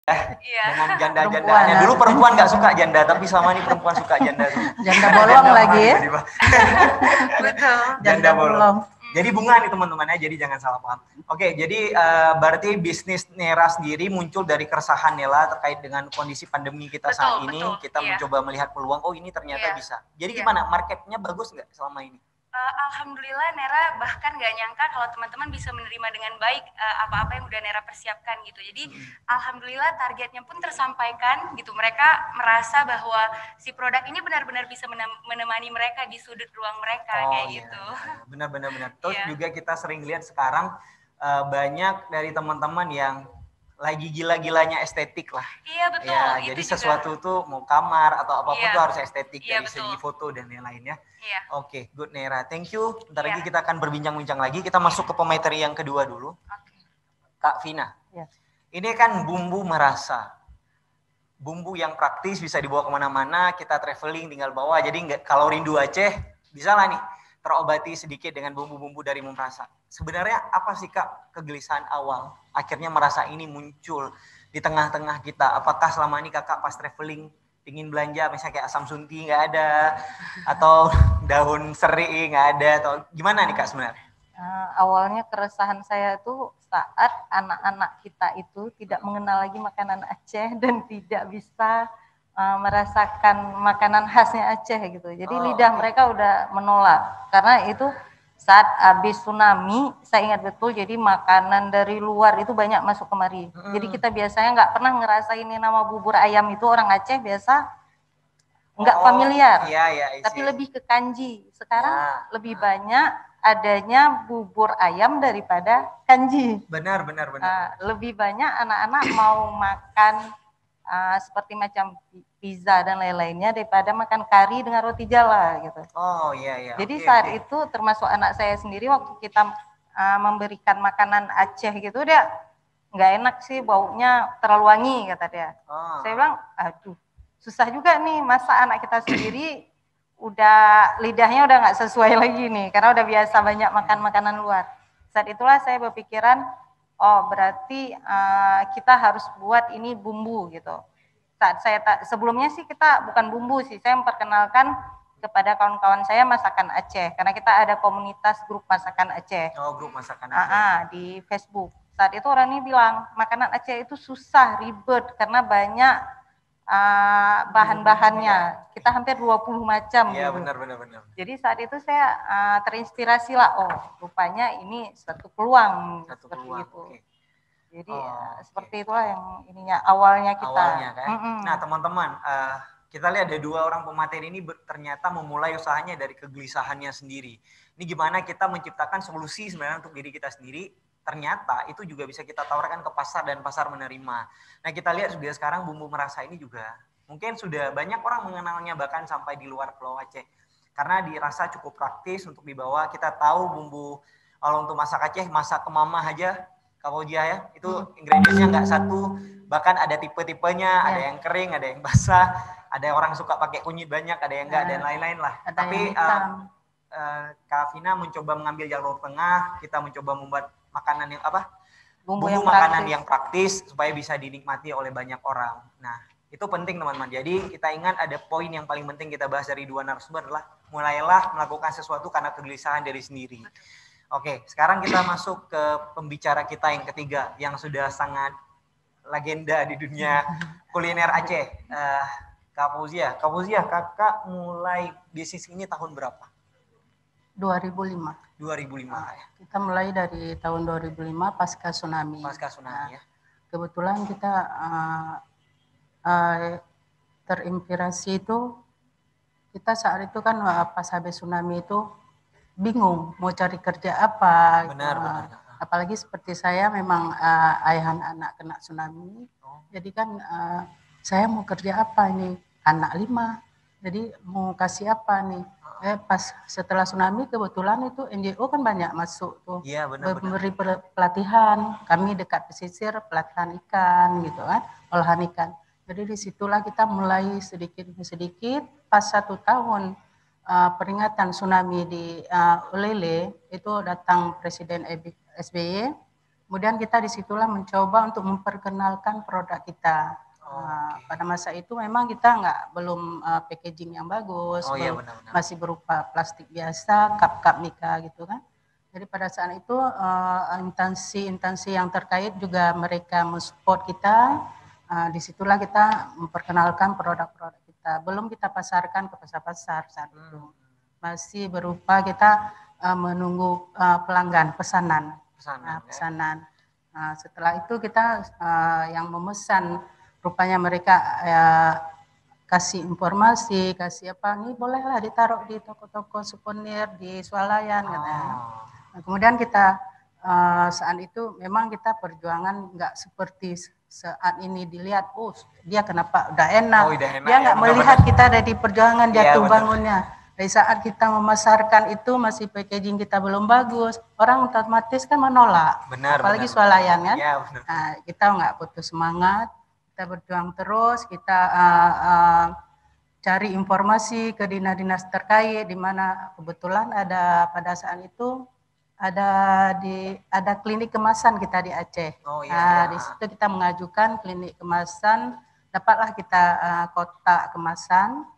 Iya. dengan janda-janda. Perempuan, Dulu perempuan nggak suka janda, tapi selama ini perempuan suka janda. Janda bolong lagi ya. Betul. Janda bolong. Jadi bunga nih teman-teman ya, jadi jangan salah paham. Oke, jadi berarti bisnis Nera sendiri muncul dari keresahan Nela terkait dengan kondisi pandemi kita saat ini. Kita mencoba melihat peluang, oh ini ternyata bisa. Jadi gimana, marketnya bagus nggak selama ini? Alhamdulillah Nera bahkan gak nyangka kalau teman-teman bisa menerima dengan baik apa-apa yang udah Nera persiapkan gitu. Jadi alhamdulillah targetnya pun tersampaikan gitu. Mereka merasa bahwa si produk ini benar-benar bisa menemani mereka di sudut ruang mereka gitu. Benar. Terus juga kita sering lihat sekarang banyak dari teman-teman yang lagi gila-gilanya estetik lah. Iya betul. Ya, jadi sesuatu tuh mau kamar atau apapun tuh harus estetik dari segi foto dan lain-lainnya. Iya. Oke, good Nera. Thank you. Bentar lagi kita akan berbincang-bincang lagi. Kita masuk ke pemateri yang kedua dulu. Kak Vina. Ini kan bumbu merasa. Bumbu yang praktis bisa dibawa kemana-mana. Kita traveling tinggal bawa. Jadi kalau rindu Aceh bisa lah nih terobati sedikit dengan bumbu-bumbu dari Merasa. Sebenarnya apa sih Kak kegelisahan awal akhirnya Merasa ini muncul di tengah-tengah kita? Apakah selama ini Kakak pas traveling ingin belanja misalnya kayak asam sunti nggak ada, atau daun serai nggak ada, atau gimana nih Kak sebenarnya? Awalnya keresahan saya itu saat anak-anak kita itu tidak mengenal lagi makanan Aceh dan tidak bisa merasakan makanan khasnya Aceh gitu. Jadi lidah mereka udah menolak karena itu saat habis tsunami saya ingat betul, jadi makanan dari luar itu banyak masuk kemari. Jadi kita biasanya nggak pernah ngerasain ini nama bubur ayam itu, orang Aceh biasa nggak familiar. Tapi lebih ke kanji. Sekarang lebih banyak adanya bubur ayam daripada kanji. Benar. Lebih banyak anak-anak mau makan seperti macam pizza dan lain-lainnya daripada makan kari dengan roti jala gitu. Jadi saat itu termasuk anak saya sendiri waktu kita memberikan makanan Aceh gitu, dia nggak enak sih, baunya terlalu wangi kata dia. Saya bilang, aduh susah juga nih masa anak kita sendiri udah lidahnya udah nggak sesuai lagi nih karena udah biasa banyak makan makanan luar. Saat itulah saya berpikiran, oh berarti kita harus buat ini bumbu gitu. Saat saya sebelumnya sih kita bukan bumbu sih, saya memperkenalkan kepada kawan-kawan saya masakan Aceh karena kita ada komunitas grup masakan Aceh. Grup masakan Aceh. Di Facebook. Saat itu orang ini bilang makanan Aceh itu susah, ribet karena banyak bahan-bahannya. Kita hampir 20 macam. Iya, gitu. benar. Jadi saat itu saya terinspirasi lah, oh rupanya ini satu peluang. Itu. Jadi seperti itulah yang ininya awalnya kita. Kan. Nah teman-teman, kita lihat ada dua orang pemateri ini ternyata memulai usahanya dari kegelisahannya sendiri. Ini gimana kita menciptakan solusi sebenarnya untuk diri kita sendiri. Ternyata itu juga bisa kita tawarkan ke pasar dan pasar menerima. Nah kita lihat juga sekarang bumbu Merasa ini juga mungkin sudah banyak orang mengenalnya bahkan sampai di luar Pulau Aceh. Karena dirasa cukup praktis untuk dibawa. Kita tahu bumbu kalau untuk masak Aceh, masak ke mama aja, Kapoja ya, itu ingredientsnya nggak satu, bahkan ada tipe-tipenya, ada yang kering, ada yang basah, ada orang suka pakai kunyit banyak, ada yang enggak, dan lain-lain lah. Tapi Kak Vina mencoba mengambil jalur tengah, kita mencoba membuat makanan yang bumbu makanan yang praktis supaya bisa dinikmati oleh banyak orang. Nah, itu penting teman-teman. Jadi kita ingat ada poin yang paling penting kita bahas dari dua narasumber adalah mulailah melakukan sesuatu karena kegelisahan dari sendiri. Oke, sekarang kita masuk ke pembicara kita yang ketiga yang sudah sangat legenda di dunia kuliner Aceh. Kak Fauzia, kakak mulai bisnis ini tahun berapa? 2005 ya. Kita mulai dari tahun 2005 pasca tsunami. Ya. Kebetulan kita terinspirasi itu kita saat itu kan pas habis tsunami itu bingung mau cari kerja apa. Benar. Apalagi seperti saya memang ayah anak kena tsunami. Jadi kan saya mau kerja apa nih? Anak 5. Jadi mau kasih apa nih? Pas setelah tsunami kebetulan itu NGO kan banyak masuk tuh. Iya, benar. Memberi pelatihan. Kami dekat pesisir pelatihan ikan gitu kan, olahan ikan. Jadi disitulah kita mulai sedikit demi sedikit. Pas 1 tahun peringatan tsunami di Ulele itu datang Presiden SBY Kemudian kita disitulah mencoba untuk memperkenalkan produk kita. Pada masa itu memang kita belum packaging yang bagus, iya, benar-benar. masih berupa plastik biasa, cup-cup Mika gitu kan. Jadi pada saat itu instansi-instansi yang terkait juga mereka mensupport kita. Disitulah kita memperkenalkan produk-produk kita. Belum kita pasarkan ke pasar-pasar saat itu. Masih berupa kita menunggu pelanggan pesanan. Setelah itu kita yang memesan, rupanya mereka kasih informasi, kasih apa, nih bolehlah ditaruh di toko-toko souvenir di swalayan katanya. Nah, kemudian kita saat itu memang kita perjuangan nggak seperti saat ini dilihat, dia kenapa udah enak, dia nggak melihat kita dari perjuangan jatuh bangunnya. Dari saat kita memasarkan itu masih packaging kita belum bagus, orang otomatis kan menolak. Apalagi swalayan kan. Ya, nah, kita nggak putus semangat, kita berjuang terus, kita cari informasi ke dinas-dinas terkait, di mana kebetulan ada pada saat itu ada klinik kemasan kita di Aceh. Di situ kita mengajukan klinik kemasan, dapatlah kita kotak kemasan.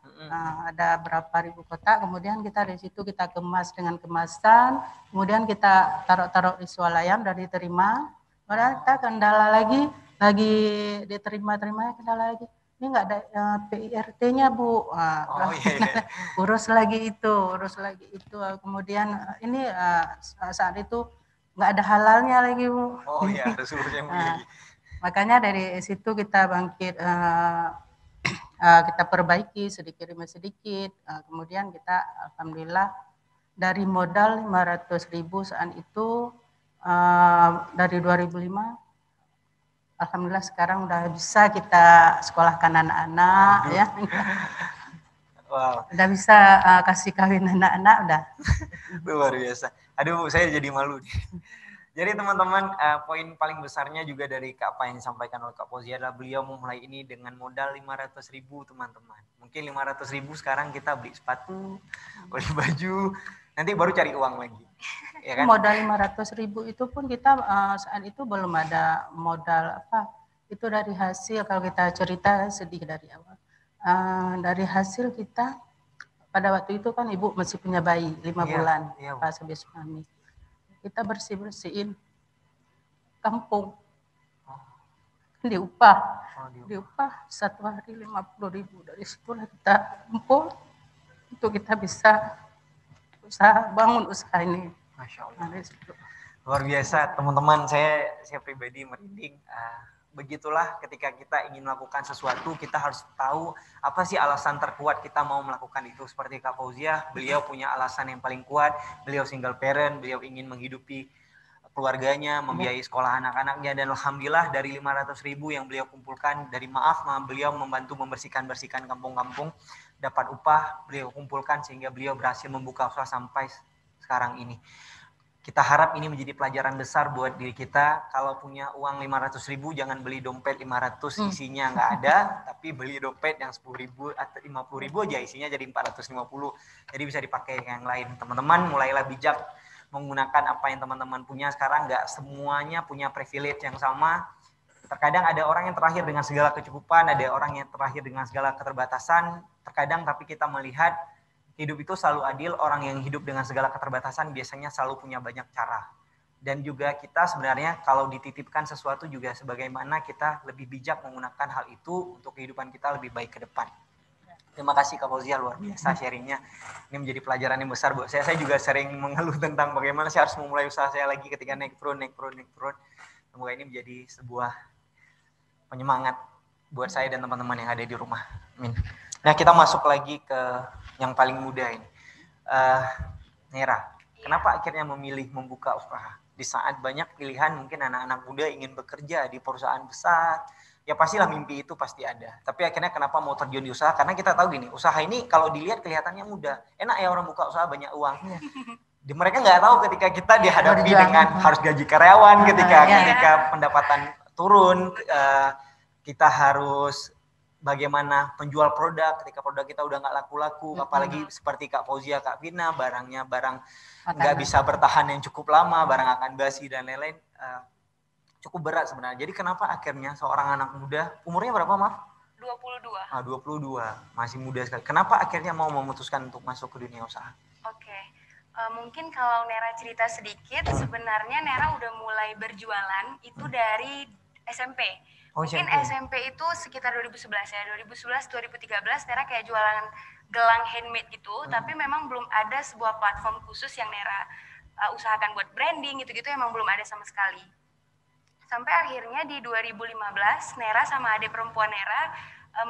Ada berapa ribu kotak, kemudian kita di situ kita kemas dengan kemasan, kemudian kita taruh-taruh di swalayan, udah diterima. Kemudian kita kendala lagi diterima-terima kendala lagi. Ini nggak ada PIRT-nya Bu. Urus lagi itu. Kemudian ini saat itu nggak ada halalnya lagi Bu. Harus urusnya begini. Makanya dari situ kita bangkit. Kita perbaiki sedikit demi sedikit. Kemudian kita alhamdulillah dari modal 500.000 saat itu dari 2005, alhamdulillah sekarang udah bisa kita sekolahkan anak-anak ya. Wow. Udah bisa kasih kawin anak-anak udah. Luar biasa. Aduh, saya jadi malu. Jadi teman-teman, poin paling besarnya juga dari apa yang disampaikan oleh Kak Fauzia adalah beliau memulai ini dengan modal 500.000 teman-teman. Mungkin 500.000 sekarang kita beli sepatu, beli baju, nanti baru cari uang lagi. Ya kan? Modal 500.000 itu pun kita saat itu belum ada modal apa. Itu dari hasil, kalau kita cerita sedih dari awal. Dari hasil kita, pada waktu itu kan ibu masih punya bayi 5 bulan pas habis suami. Kita bersihin kampung, diupah satu hari 50.000. Dari situlah kita kumpul untuk kita bisa bangun usaha ini. Masya Allah. Luar biasa teman-teman, saya pribadi merinding. Begitulah ketika kita ingin melakukan sesuatu, kita harus tahu apa sih alasan terkuat kita mau melakukan itu. Seperti Kak Fauzia, beliau punya alasan yang paling kuat, beliau single parent, beliau ingin menghidupi keluarganya, membiayai sekolah anak-anaknya, dan alhamdulillah dari 500.000 yang beliau kumpulkan, dari beliau membantu membersihkan kampung-kampung, dapat upah, beliau kumpulkan sehingga beliau berhasil membuka usaha sampai sekarang ini. Kita harap ini menjadi pelajaran besar buat diri kita. Kalau punya uang 500.000, jangan beli dompet 500 isinya nggak ada, tapi beli dompet yang 10.000 atau 50.000 aja isinya jadi 450. Jadi bisa dipakai yang lain. Teman-teman mulailah bijak menggunakan apa yang teman-teman punya. Sekarang nggak semuanya punya privilege yang sama. Terkadang ada orang yang terakhir dengan segala kecukupan, ada orang yang terakhir dengan segala keterbatasan. Terkadang tapi kita melihat hidup itu selalu adil, orang yang hidup dengan segala keterbatasan biasanya selalu punya banyak cara. Dan juga kita sebenarnya kalau dititipkan sesuatu juga sebagaimana kita lebih bijak menggunakan hal itu untuk kehidupan kita lebih baik ke depan. Terima kasih Kak Fauzia, luar biasa sharingnya. Ini menjadi pelajaran yang besar buat saya. Saya juga sering mengeluh tentang bagaimana saya harus memulai usaha saya lagi ketika naik turun. Semoga ini menjadi sebuah penyemangat buat saya dan teman-teman yang ada di rumah. Amin. Nah, kita masuk lagi ke yang paling muda ini. Nera, kenapa akhirnya memilih membuka usaha? Di saat banyak pilihan, mungkin anak-anak muda ingin bekerja di perusahaan besar, ya pastilah mimpi itu pasti ada. Tapi akhirnya kenapa mau terjun di usaha? Karena kita tahu gini, usaha ini kalau dilihat kelihatannya mudah. Enak ya orang buka usaha banyak uang. Mereka nggak tahu ketika kita dihadapi dengan harus gaji karyawan, ketika pendapatan turun, kita harus bagaimana penjual produk ketika produk kita udah nggak laku-laku, apalagi seperti Kak Fauzia, Kak Vina, barang nggak bisa bertahan yang cukup lama, barang akan basi dan lain-lain. cukup berat sebenarnya. Jadi kenapa akhirnya seorang anak muda, umurnya berapa maaf? 22. 22, masih muda sekali. Kenapa akhirnya mau memutuskan untuk masuk ke dunia usaha? Oke. Mungkin kalau Nera cerita sedikit, sebenarnya Nera udah mulai berjualan itu dari SMP. Mungkin SMP itu sekitar 2011 ya, 2011 2013 Nera kayak jualan gelang handmade gitu, tapi memang belum ada sebuah platform khusus yang Nera usahakan buat branding gitu-gitu, emang belum ada sama sekali. Sampai akhirnya di 2015 Nera sama adik perempuan Nera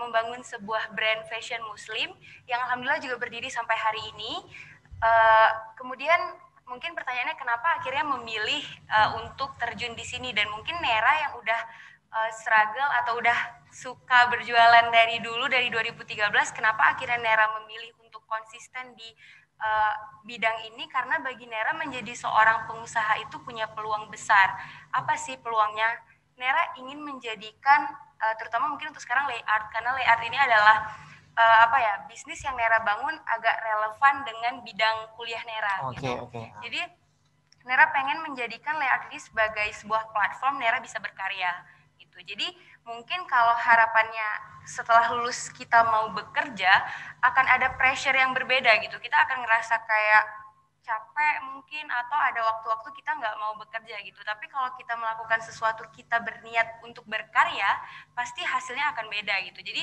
membangun sebuah brand fashion muslim yang alhamdulillah juga berdiri sampai hari ini. Kemudian mungkin pertanyaannya kenapa akhirnya memilih untuk terjun di sini, dan mungkin Nera yang udah struggle atau udah suka berjualan dari dulu dari 2013, kenapa akhirnya Nera memilih untuk konsisten di bidang ini, karena bagi Nera menjadi seorang pengusaha itu punya peluang besar. Apa sih peluangnya? Nera ingin menjadikan terutama mungkin untuk sekarang layout, karena layout ini adalah bisnis yang Nera bangun agak relevan dengan bidang kuliah Nera. Jadi Nera pengen menjadikan layout ini sebagai sebuah platform Nera bisa berkarya gitu. Jadi mungkin kalau harapannya setelah lulus kita mau bekerja akan ada pressure yang berbeda gitu. Kita akan ngerasa kayak capek mungkin, atau ada waktu-waktu kita nggak mau bekerja gitu. Tapi kalau kita melakukan sesuatu, kita berniat untuk berkarya, pasti hasilnya akan beda gitu. Jadi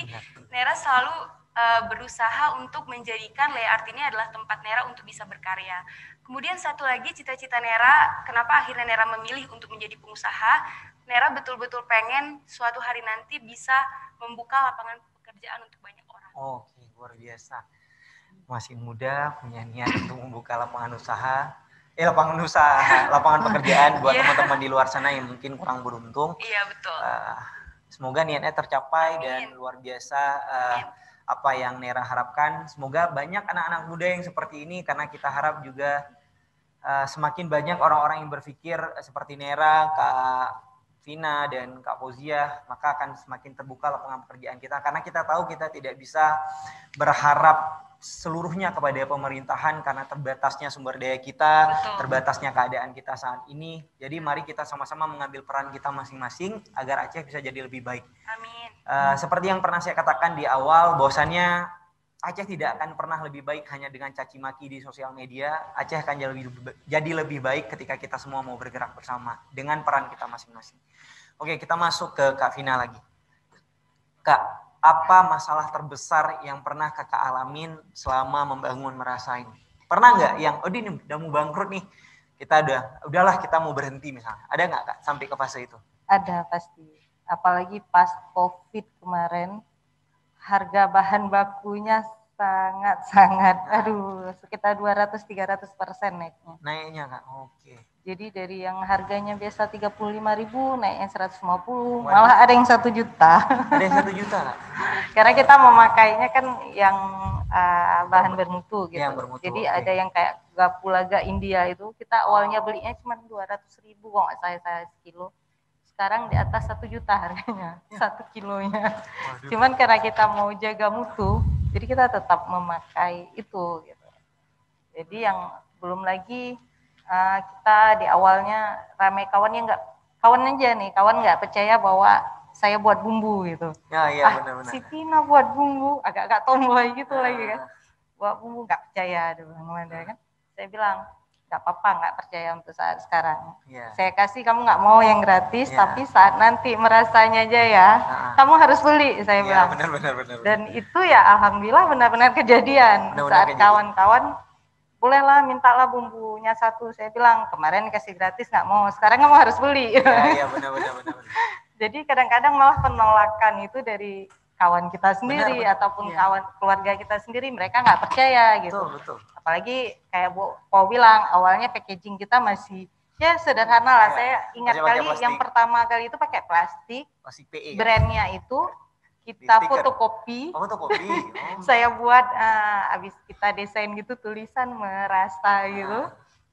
Nera selalu berusaha untuk menjadikan layout ini adalah tempat Nera untuk bisa berkarya. Kemudian satu lagi cita-cita Nera, kenapa akhirnya Nera memilih untuk menjadi pengusaha, Nera betul-betul pengen suatu hari nanti bisa membuka lapangan pekerjaan untuk banyak orang. Oke, luar biasa. Masih muda, punya niat untuk membuka lapangan usaha. Lapangan pekerjaan buat teman-teman di luar sana yang mungkin kurang beruntung. Iya, betul. Semoga niatnya tercapai. Amin. Dan luar biasa apa yang Nera harapkan. Semoga banyak anak-anak muda yang seperti ini, karena kita harap juga semakin banyak orang-orang yang berpikir seperti Nera, Kak Vina dan Kak Fauzia, maka akan semakin terbuka lapangan pekerjaan kita, karena kita tahu kita tidak bisa berharap seluruhnya kepada pemerintahan karena terbatasnya sumber daya kita, terbatasnya keadaan kita saat ini. Jadi mari kita sama-sama mengambil peran kita masing-masing agar Aceh bisa jadi lebih baik. Amin. Seperti yang pernah saya katakan di awal, bahwasannya Aceh tidak akan pernah lebih baik hanya dengan caci maki di sosial media. Aceh akan jadi lebih baik ketika kita semua mau bergerak bersama dengan peran kita masing-masing. Oke, kita masuk ke Kak Vina lagi. Kak, apa masalah terbesar yang pernah Kakak alamin selama membangun Merasa ini? Pernah nggak yang, ini udah mau bangkrut nih, kita udahlah kita mau berhenti misalnya. Ada nggak Kak sampai ke fase itu? Ada pasti. Apalagi pas COVID kemarin, harga bahan bakunya sangat, sekitar 200-300% naiknya. Naiknya Kak, oke. Jadi dari yang harganya biasa 35.000 naiknya 150, malah ada yang 1 juta. Ada yang 1 juta Kak? Karena kita memakainya kan yang bahan bermutu gitu. Jadi ada yang kayak Gapulaga India itu, kita awalnya belinya cuma 200.000 kok nggak saya sekilo. Sekarang di atas 1 juta harganya, 1 kilonya. Cuman karena kita mau jaga mutu, jadi kita tetap memakai itu gitu. Jadi yang belum lagi kita di awalnya ramai kawan nggak percaya bahwa saya buat bumbu gitu. Iya benar-benar. Si Tina buat bumbu, agak tomboy gitu lagi kan. Buat bumbu nggak percaya, kan. Saya bilang nggak apa-apa, nggak percaya untuk saat sekarang. Saya kasih kamu nggak mau yang gratis, tapi saat nanti merasanya aja ya, kamu harus beli, saya bilang. Benar. Dan itu ya alhamdulillah benar-benar kejadian. Saat kawan-kawan bolehlah mintalah bumbunya 1, saya bilang kemarin kasih gratis nggak mau, sekarang kamu harus beli. Iya benar. Jadi kadang-kadang malah penolakan itu dari kawan kita sendiri ataupun kawan keluarga kita sendiri, mereka nggak percaya gitu. Betul. Apalagi kayak Bu bilang awalnya packaging kita masih ya sederhana lah. Saya ingat kali yang pertama kali itu pakai plastik PE, brandnya itu kita fotokopi. Saya buat habis kita desain gitu tulisan Merasa gitu.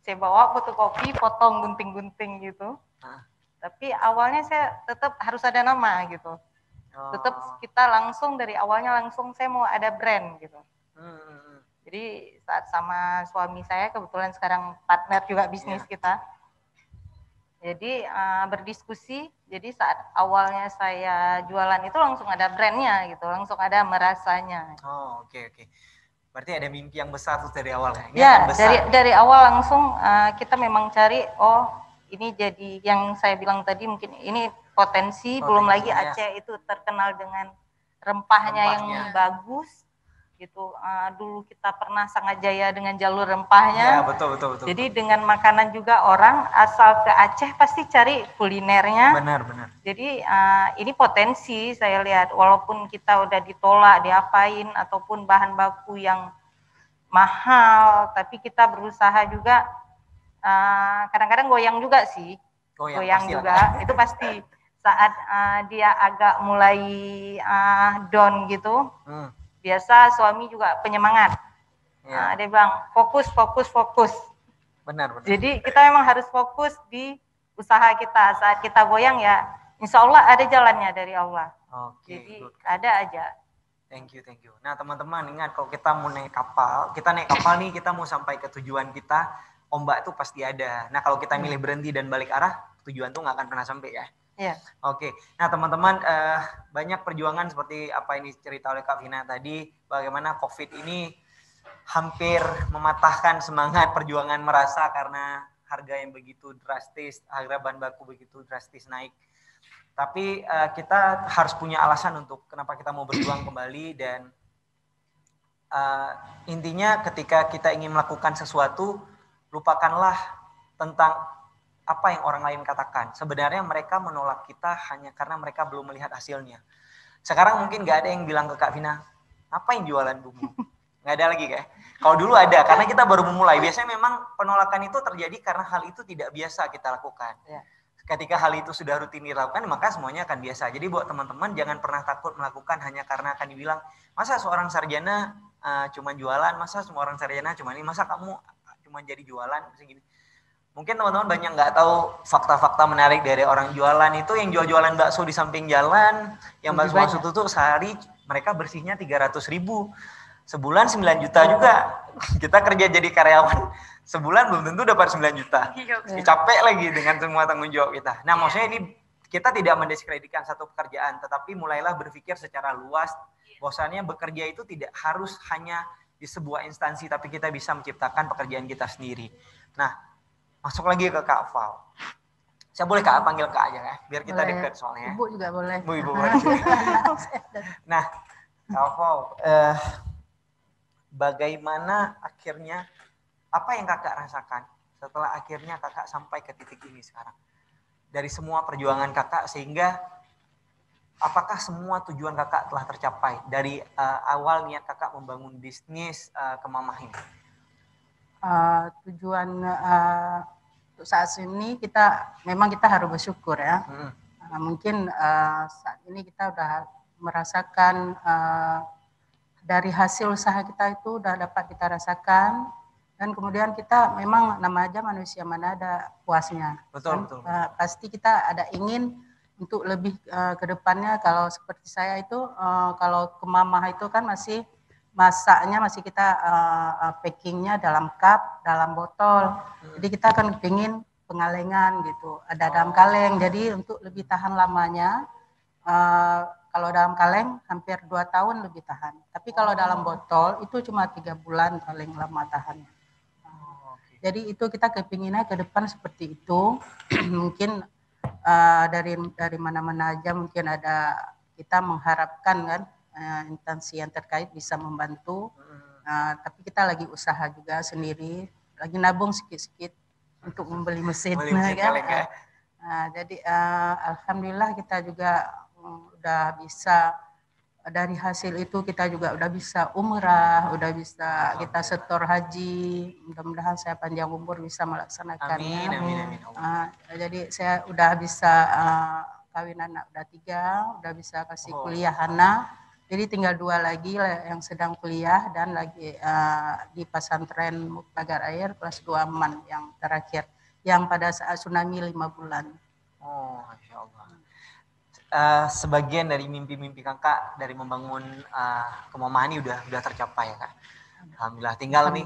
Saya bawa fotokopi, potong gunting-gunting gitu. Tapi awalnya saya tetap harus ada nama gitu. Tetap kita langsung dari awalnya saya mau ada brand gitu. Jadi saat sama suami saya, kebetulan sekarang partner juga bisnis kita, Jadi berdiskusi, jadi saat awalnya saya jualan itu langsung ada brandnya gitu, langsung ada merasanya. Oh, oke. Berarti ada mimpi yang besar tuh dari awal ya? Ya, dari awal langsung kita memang cari, oh ini jadi yang saya bilang tadi mungkin ini potensi belum lagi Aceh itu terkenal dengan rempahnya yang bagus. Gitu. Dulu kita pernah sangat jaya dengan jalur rempahnya. Ya, betul. Jadi dengan makanan juga orang asal ke Aceh pasti cari kulinernya. Benar. Jadi ini potensi saya lihat, walaupun kita udah ditolak, diapain, ataupun bahan baku yang mahal, tapi kita berusaha juga. Kadang-kadang goyang juga sih, goyang juga. Itu pasti saat dia agak mulai down gitu. Biasa suami juga penyemangat. Dia bilang fokus. Benar. Jadi kita memang harus fokus di usaha kita. Saat kita goyang ya, insya Allah ada jalannya dari Allah. Jadi ada aja. Thank you. Nah teman-teman ingat, kalau kita mau naik kapal nih, kita mau sampai ke tujuan kita, ombak itu pasti ada. Nah kalau kita milih berhenti dan balik arah, tujuan tuh nggak akan pernah sampai ya. Iya. Oke. Nah teman-teman, banyak perjuangan seperti apa ini cerita oleh Kak Vina tadi, bagaimana COVID ini hampir mematahkan semangat perjuangan merasa karena harga yang begitu drastis, harga bahan baku begitu drastis naik. Tapi kita harus punya alasan untuk kenapa kita mau berjuang kembali, dan intinya ketika kita ingin melakukan sesuatu, lupakanlah tentang apa yang orang lain katakan. Sebenarnya mereka menolak kita hanya karena mereka belum melihat hasilnya. Sekarang mungkin gak ada yang bilang ke Kak Vina, ngapain jualan bumbu? Gak ada lagi kayak. Kalau dulu ada, karena kita baru memulai. Biasanya memang penolakan itu terjadi karena hal itu tidak biasa kita lakukan. Ya. Ketika hal itu sudah rutin dilakukan, maka semuanya akan biasa. Jadi buat teman-teman jangan pernah takut melakukan hanya karena akan dibilang, masa seorang sarjana cuma jualan, masa semua orang sarjana cuma ini, masa kamu cuma jadi jualan segini. Mungkin teman-teman banyak nggak tahu fakta-fakta menarik dari orang jualan itu, yang jual-jualan bakso di samping jalan, yang bakso tutup sehari mereka bersihnya 300.000, sebulan 9 juta juga. Kita kerja jadi karyawan sebulan belum tentu dapat 9 juta. Capek lagi dengan semua tanggung jawab kita. Nah maksudnya ini kita tidak mendiskreditkan satu pekerjaan, tetapi mulailah berpikir secara luas, bahwasannya bekerja itu tidak harus hanya di sebuah instansi, tapi kita bisa menciptakan pekerjaan kita sendiri. Nah masuk lagi ke Kak Val. Saya boleh Kak panggil Kak aja ya, biar kita dekat soalnya. Ibu juga boleh. Ibu boleh. Nah, Kak Val, bagaimana akhirnya, apa yang Kakak rasakan setelah akhirnya Kakak sampai ke titik ini sekarang? Dari semua perjuangan Kakak, sehingga apakah semua tujuan Kakak telah tercapai dari awal niat Kakak membangun bisnis ke Mamah ini? Tujuan untuk saat ini memang kita harus bersyukur ya. Mungkin saat ini kita udah merasakan dari hasil usaha kita itu udah dapat kita rasakan, dan kemudian kita memang nama aja manusia, mana ada puasnya. Betul. Pasti kita ada ingin untuk lebih ke depannya. Kalau seperti saya itu kalau ke Mamah itu kan masih masaknya masih kita packingnya dalam cup, dalam botol. Jadi kita akan ingin pengalengan gitu, ada dalam kaleng. Jadi untuk lebih tahan lamanya, kalau dalam kaleng hampir 2 tahun lebih tahan. Tapi kalau dalam botol itu cuma 3 bulan paling lama tahannya. Jadi itu kita kepinginnya ke depan seperti itu. Mungkin dari mana-mana aja mungkin ada, kita mengharapkan kan instansi yang terkait bisa membantu, tapi kita lagi usaha juga sendiri, lagi nabung sikit-sikit untuk membeli mesin. Jadi alhamdulillah kita juga udah bisa, dari hasil itu kita juga udah bisa umrah, udah bisa kita setor haji. Mudah-mudahan saya panjang umur bisa melaksanakannya. Amin. Jadi saya udah bisa kawin anak udah 3, udah bisa kasih kuliah anak. Jadi tinggal 2 lagi yang sedang kuliah, dan lagi di pesantren Pagar Air kelas 2 Aman yang terakhir, yang pada saat tsunami 5 bulan. Oh, Masya Allah. Sebagian dari mimpi-mimpi Kakak dari membangun Ke Mamah ini udah tercapai ya Kak. Alhamdulillah. Tinggal nih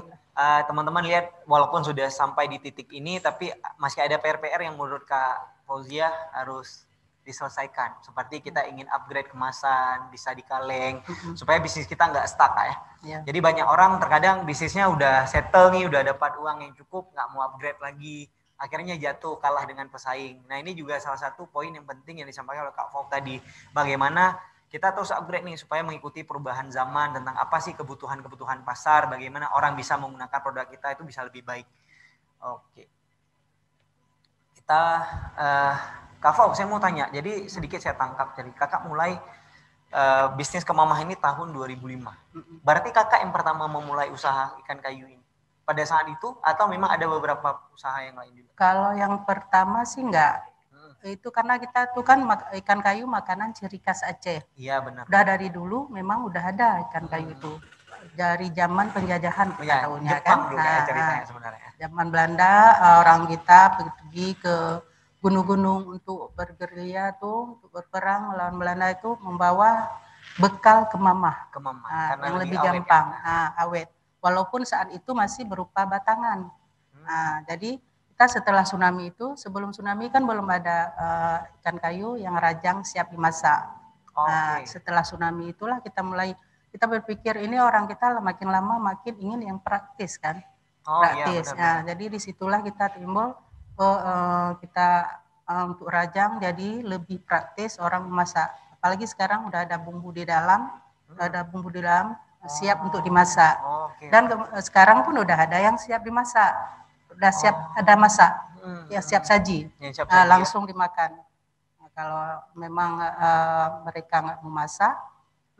teman-teman lihat walaupun sudah sampai di titik ini, tapi masih ada PR-PR yang menurut Kak Fauzia harus diselesaikan. Seperti kita ingin upgrade kemasan, bisa dikaleng, supaya bisnis kita nggak stuck ya. Yeah. Jadi banyak orang terkadang bisnisnya udah settle nih, udah dapat uang yang cukup, nggak mau upgrade lagi. Akhirnya jatuh, kalah dengan pesaing. Nah ini juga salah satu poin yang penting yang disampaikan oleh Kak Fauzia tadi. Bagaimana kita terus upgrade nih supaya mengikuti perubahan zaman tentang apa sih kebutuhan-kebutuhan pasar, bagaimana orang bisa menggunakan produk kita itu bisa lebih baik. Oke. Kita... Kak Fau, saya mau tanya, jadi sedikit saya tangkap, jadi kakak mulai bisnis ke Mamah ini tahun 2005. Berarti kakak yang pertama memulai usaha ikan kayu ini pada saat itu, atau memang ada beberapa usaha yang lain juga? Kalau yang pertama sih enggak, itu karena kita tuh kan ikan kayu makanan ciri khas Aceh. Iya benar. Udah dari dulu memang udah ada ikan kayu itu. Dari zaman penjajahan kita tahunya kan. Ceritanya sebenarnya. Zaman Belanda orang kita pergi ke gunung-gunung untuk bergerilya tuh, untuk berperang melawan Belanda itu membawa bekal ke Mamah. Ke Mamah. Yang lebih gampang, awet. Walaupun saat itu masih berupa batangan. Jadi kita setelah tsunami itu, sebelum tsunami kan belum ada ikan kayu yang rajang siap dimasak. Setelah tsunami itulah kita berpikir ini orang kita makin lama makin ingin yang praktis kan. Praktis. Iya, jadi disitulah kita timbul kita untuk rajang jadi lebih praktis orang memasak. Apalagi sekarang udah ada bumbu di dalam, siap untuk dimasak. Dan sekarang pun udah ada yang siap dimasak, udah siap ada masak, ya siap saji, langsung dimakan. Nah, kalau memang mereka nggak mau masak,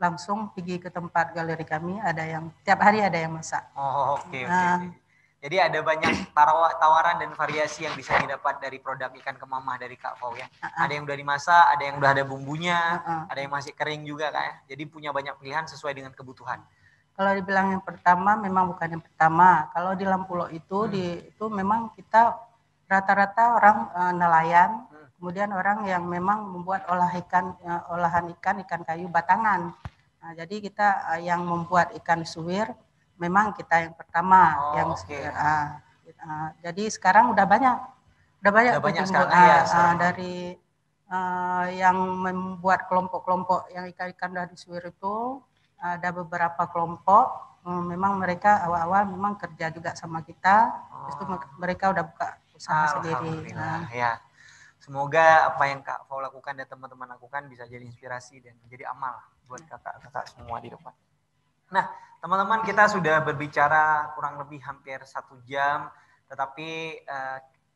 langsung pergi ke tempat galeri kami, ada yang tiap hari ada yang masak. Oke. Jadi ada banyak tawaran dan variasi yang bisa didapat dari produk ikan ke Mamah dari Kak Fau ya. Ada yang udah dimasak, ada yang udah ada bumbunya, ada yang masih kering juga Kak ya. Jadi punya banyak pilihan sesuai dengan kebutuhan. Kalau dibilang yang pertama memang bukan yang pertama. Kalau di Lampulo itu itu memang kita rata-rata orang nelayan, kemudian orang yang memang membuat olahan ikan kayu batangan. Nah, jadi kita yang membuat ikan suwir memang kita yang pertama jadi sekarang udah banyak sekarang, dari yang membuat kelompok-kelompok yang ikan-ikan dari suwir itu ada beberapa kelompok memang mereka awal-awal memang kerja juga sama kita itu mereka udah buka usaha sendiri. Ya. Semoga apa yang Kak Fau lakukan dan teman-teman lakukan bisa jadi inspirasi dan menjadi amal buat kakak-kakak semua di depan. Nah, teman-teman kita sudah berbicara kurang lebih hampir 1 jam, tetapi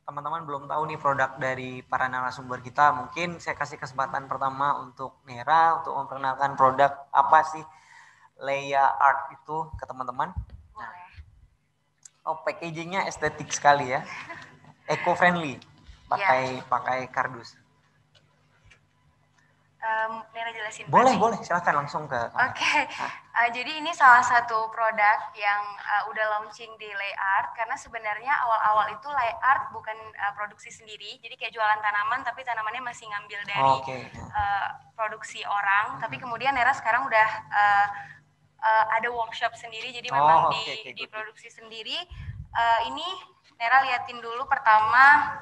teman-teman belum tahu nih produk dari para narasumber kita. Mungkin saya kasih kesempatan pertama untuk Nera untuk memperkenalkan produk apa sih Leia Art itu ke teman-teman. Packagingnya estetik sekali ya, eco-friendly, pakai kardus. Nera jelasin. Boleh, silakan langsung ke. Jadi ini salah satu produk yang udah launching di Leia Art karena sebenarnya awal-awal itu Leia Art bukan produksi sendiri, jadi kayak jualan tanaman tapi tanamannya masih ngambil dari produksi orang. Tapi kemudian Nera sekarang udah ada workshop sendiri, jadi memang diproduksi sendiri. Ini Nera liatin dulu pertama.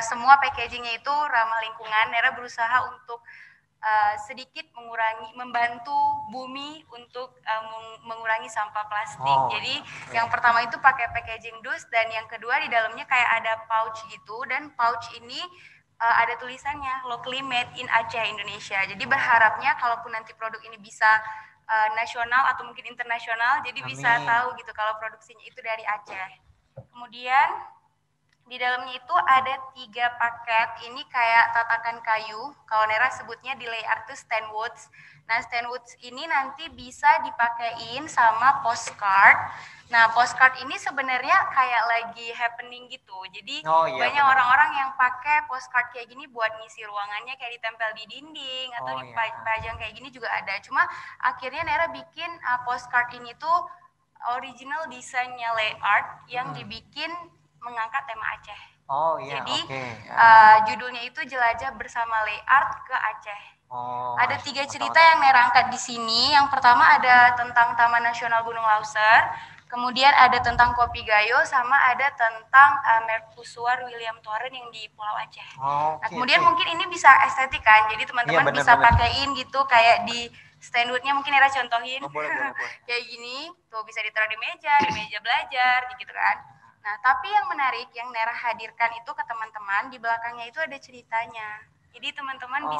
Semua packagingnya itu ramah lingkungan. Nera berusaha untuk sedikit membantu bumi untuk mengurangi sampah plastik. Jadi yang pertama itu pakai packaging dus dan yang kedua di dalamnya kayak ada pouch gitu dan pouch ini ada tulisannya locally made in Aceh Indonesia. Jadi berharapnya kalaupun nanti produk ini bisa nasional atau mungkin internasional, jadi bisa tahu gitu kalau produksinya itu dari Aceh. Kemudian di dalamnya itu ada 3 paket, ini kayak tatakan kayu, kalau Nera sebutnya di Leia Art itu stand woods. Nah stand woods ini nanti bisa dipakein sama postcard. Nah postcard ini sebenarnya kayak lagi happening gitu, jadi banyak orang-orang yang pakai postcard kayak gini buat ngisi ruangannya, kayak ditempel di dinding atau dipajang kayak gini juga ada. Cuma akhirnya Nera bikin postcard ini tuh original desainnya Leia Art yang dibikin mengangkat tema Aceh. Jadi judulnya itu Jelajah Bersama Leia Art ke Aceh. Ada 3 cerita yang Nera angkat di sini. Yang pertama ada tentang Taman Nasional Gunung Lauser. Kemudian ada tentang kopi gayo sama ada tentang Mercusuar William Thoren yang di Pulau Aceh. Nah, kemudian mungkin ini bisa estetik kan, jadi teman-teman bisa pakaiin gitu kayak di stand woodnya, mungkin Nera contohin. Boleh. Kayak gini, tuh bisa ditaruh di meja belajar gitu kan. Nah, tapi yang menarik yang Nera hadirkan itu ke teman-teman, di belakangnya itu ada ceritanya. Jadi teman-teman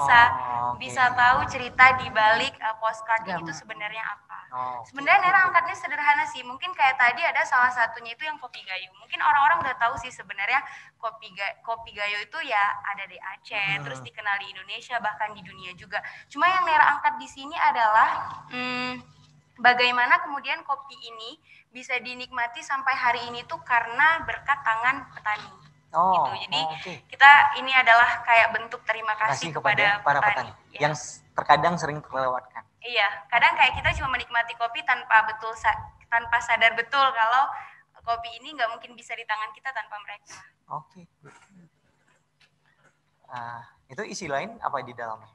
bisa tahu cerita di balik postcard itu sebenarnya apa. Sebenarnya Nera angkatnya sederhana sih. Mungkin kayak tadi ada salah satunya itu yang kopi gayo. Mungkin orang-orang udah tahu sih sebenarnya kopi gayo itu ya ada di Aceh, terus dikenal di Indonesia bahkan di dunia juga. Cuma yang Nera angkat di sini adalah bagaimana kemudian kopi ini bisa dinikmati sampai hari ini tuh karena berkat tangan petani. Gitu. Jadi kita ini adalah kayak bentuk terima kasih kepada para petani yang terkadang sering terlewatkan. Iya, kadang kayak kita cuma menikmati kopi tanpa sadar betul kalau kopi ini nggak mungkin bisa di tangan kita tanpa mereka. Itu isi lain apa di dalamnya?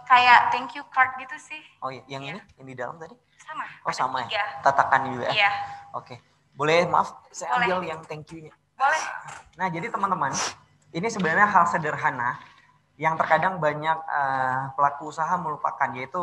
Kayak thank you card gitu sih. Oh iya, yang ini yang di dalam tadi? Sama. Sama ya. Tatakan juga. Iya. Boleh maaf, saya ambil yang thank you-nya. Boleh. Nah, jadi teman-teman, ini sebenarnya hal sederhana yang terkadang banyak pelaku usaha melupakan, yaitu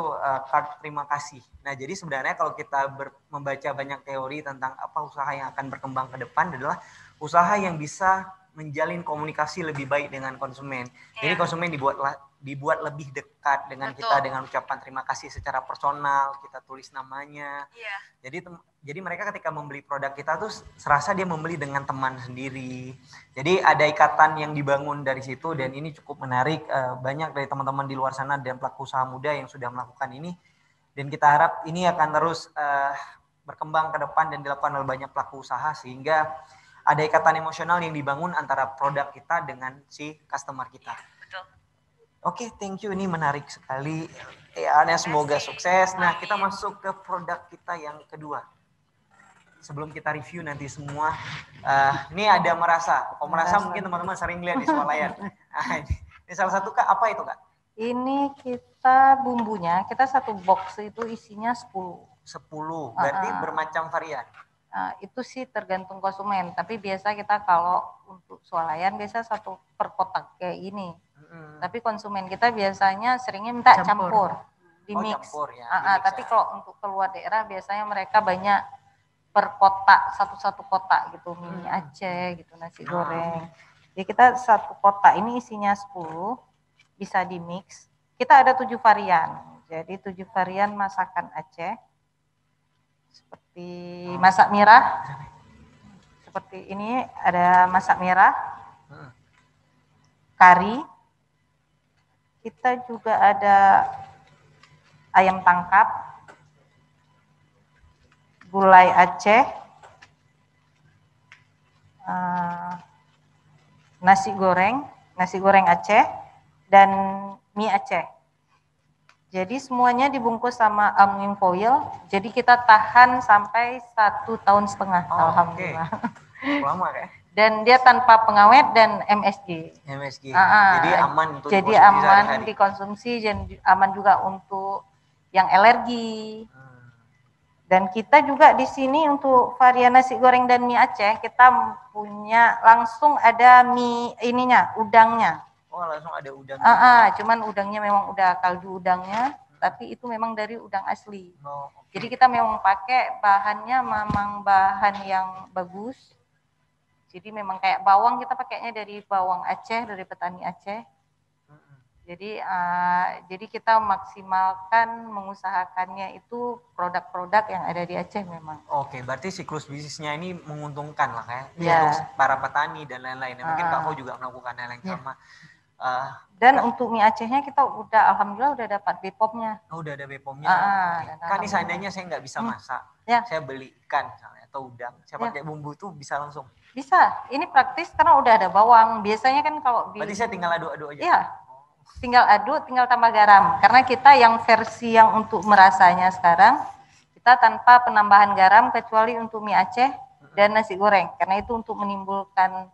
kartu terima kasih. Nah, jadi sebenarnya kalau kita membaca banyak teori tentang apa usaha yang akan berkembang ke depan adalah usaha yang bisa menjalin komunikasi lebih baik dengan konsumen. Jadi konsumen dibuat lebih dekat dengan kita dengan ucapan terima kasih secara personal, kita tulis namanya. Jadi mereka ketika membeli produk kita tuh serasa dia membeli dengan teman sendiri. Jadi ada ikatan yang dibangun dari situ dan ini cukup menarik. Banyak dari teman-teman di luar sana dan pelaku usaha muda yang sudah melakukan ini. Dan kita harap ini akan terus berkembang ke depan dan dilakukan oleh banyak pelaku usaha sehingga ada ikatan emosional yang dibangun antara produk kita dengan si customer kita. Oke, thank you. Ini menarik sekali. Semoga sukses. Nah, kita masuk ke produk kita yang kedua. Sebelum kita review nanti semua, ini ada merasa. Kalau merasa mungkin teman-teman sering lihat di swalayan. Ini salah satu Kak, apa itu Kak? Ini kita bumbunya, kita satu box itu isinya 10. 10, berarti bermacam varian. Itu sih tergantung konsumen, tapi biasa kita kalau untuk swalayan biasa satu per kotak kayak ini. Tapi konsumen kita biasanya seringnya minta campur di mix. Tapi kalau untuk keluar daerah biasanya mereka banyak per kotak, satu kotak gitu, mie Aceh gitu, nasi goreng. Jadi kita satu kotak ini isinya 10, bisa di mix. Kita ada 7 varian. Jadi 7 varian masakan Aceh. Seperti masak merah, seperti ini ada masak merah, kari, kita juga ada ayam tangkap, gulai Aceh, nasi goreng Aceh, dan mie Aceh. Jadi semuanya dibungkus sama aluminium foil. Jadi kita tahan sampai 1,5 tahun. Alhamdulillah. Lama ya? Dan dia tanpa pengawet dan MSG. Jadi aman untuk jadi aman dikonsumsi dan aman juga untuk yang alergi. Dan kita juga di sini untuk varian nasi goreng dan mie Aceh kita punya langsung ada mie ininya, udangnya. Langsung ada udangnya. Cuman udangnya memang udah kaldu udangnya, tapi itu memang dari udang asli. Jadi kita memang pakai bahannya memang bahan yang bagus. Jadi memang kayak bawang kita pakainya dari bawang Aceh, dari petani Aceh. Jadi kita maksimalkan mengusahakannya itu produk-produk yang ada di Aceh memang. Berarti siklus bisnisnya ini menguntungkan lah untuk para petani dan lain-lain. Mungkin Kak Ho juga melakukan hal yang sama. Dan untuk mie Acehnya kita alhamdulillah udah dapat BPOM-nya. Udah ada BPOM-nya. Kan seandainya saya nggak bisa masak, saya beli ikan misalnya atau udang, saya pakai bumbu tuh bisa langsung. Bisa, ini praktis karena udah ada bawang. Biasanya kan kalau berarti saya tinggal aduk-aduk aja. Iya, tinggal aduk, tinggal tambah garam. Karena kita yang versi yang untuk merasanya sekarang kita tanpa penambahan garam kecuali untuk mie Aceh dan nasi goreng. Karena itu untuk menimbulkan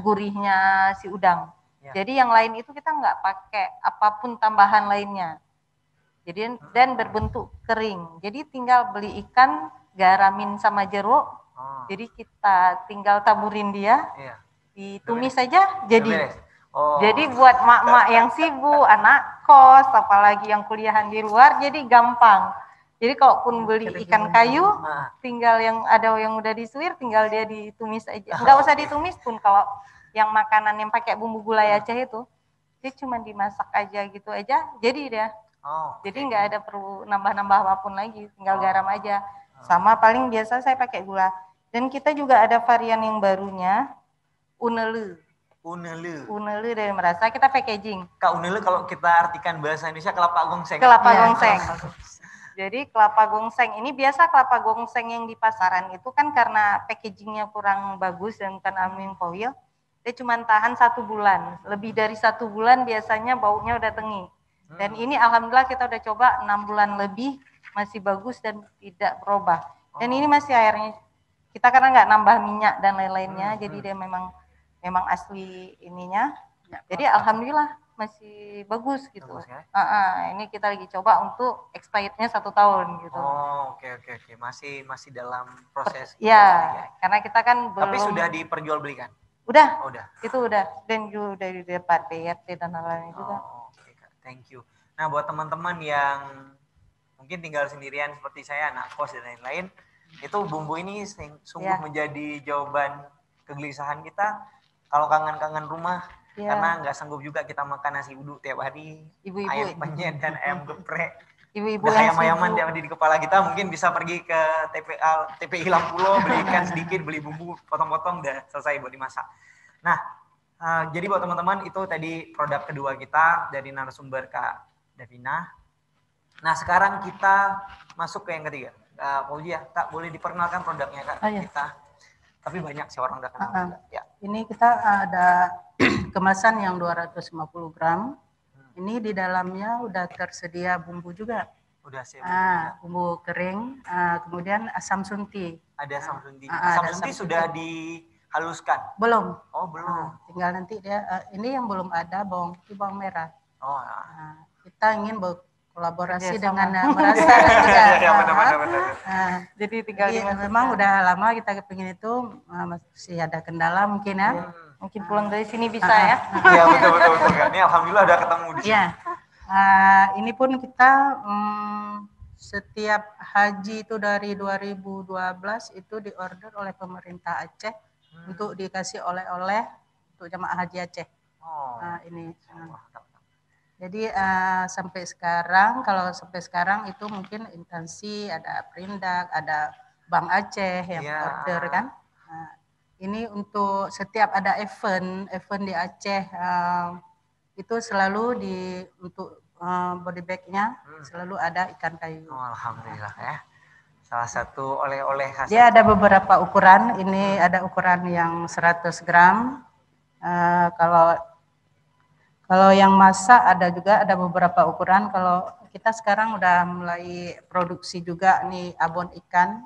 gurihnya si udang. Jadi yang lain itu kita nggak pakai apapun tambahan lainnya. Jadi dan berbentuk kering. Jadi tinggal beli ikan garamin sama jeruk. Jadi kita tinggal taburin dia, ditumis saja jadi. Jadi buat mak-mak yang sibuk, anak kos, apalagi yang kuliahan di luar, jadi gampang. Jadi kalaupun beli ikan kayu, tinggal yang ada yang udah disuir, tinggal dia ditumis aja. Nggak usah ditumis pun kalau yang makanan yang pakai bumbu gulai Aceh itu, dia cuma dimasak aja gitu aja, jadi dia. Jadi nggak ada perlu nambah-nambah apapun lagi, tinggal garam aja. Sama paling biasa saya pakai gula. Dan kita juga ada varian yang barunya, unele. Unele dari Merasa, kita packaging. Kak, unele kalau kita artikan bahasa Indonesia kelapa gongseng. Kelapa gongseng. Jadi kelapa gongseng ini biasa kelapa gongseng yang di pasaran itu kan karena packagingnya kurang bagus dan bukan aluminium foil, dia cuma tahan 1 bulan. Lebih dari 1 bulan biasanya baunya udah tengi. Dan ini alhamdulillah kita udah coba 6 bulan lebih masih bagus dan tidak berubah. Dan ini masih airnya. Kita karena nggak nambah minyak dan lain-lainnya, jadi dia memang asli ininya. Jadi alhamdulillah masih bagus gitu. Bagus, ya? Ini kita lagi coba untuk expirednya 1 tahun gitu. Oke. Masih dalam proses. Ya, karena kita kan belum. Tapi sudah diperjualbelikan. Udah. Itu udah. Dan juga udah dapat BRT dan lain-lain juga. Oke, thank you. Nah, buat teman-teman yang mungkin tinggal sendirian seperti saya, anak kos dan lain-lain, itu bumbu ini sungguh menjadi jawaban kegelisahan kita kalau kangen-kangen rumah, karena nggak sanggup juga kita makan nasi uduk tiap hari, ayam penyet dan ayam geprek. Ibu-ibu ayam-ayaman yang ada di kepala kita, mungkin bisa pergi ke TPI Lampulo, beli ikan sedikit, beli bumbu, potong-potong, udah selesai buat dimasak. Nah, jadi buat teman-teman itu tadi produk kedua kita dari narasumber Kak Davina. Nah, sekarang kita masuk ke yang ketiga. Kak, boleh diperkenalkan produknya Kak kita? Tapi banyak sih orang udah kenal juga. Ya. Ini kita ada kemasan yang 250 gram. Ini di dalamnya udah tersedia bumbu juga. Udah sih. Bumbu kering, kemudian asam sunti. Ada asam sunti. Asam sunti sudah dihaluskan? Belum. Oh, belum. Tinggal nanti dia, ini yang belum ada bawang putih, bawang merah. Kita ingin kolaborasi dengan Merasa juga. Jadi memang udah lama kita kepingin itu, masih ada kendala mungkin ya. Mungkin pulang dari sini bisa ya. Iya betul. Ini alhamdulillah udah ketemu di sini. Ini pun kita setiap haji itu dari 2012 itu diorder oleh pemerintah Aceh untuk dikasih oleh-oleh untuk jamaah haji Aceh. Ini. Jadi sampai sekarang itu mungkin instansi ada Perindak, ada Bank Aceh yang order kan. Ini untuk setiap ada event di Aceh itu selalu untuk body bag-nya selalu ada ikan kayu. Alhamdulillah ya. Salah satu oleh-oleh khas. Dia ada beberapa ukuran. Ini ada ukuran yang 100 gram. Kalau yang masak ada beberapa ukuran. Kalau kita sekarang udah mulai produksi juga nih abon ikan.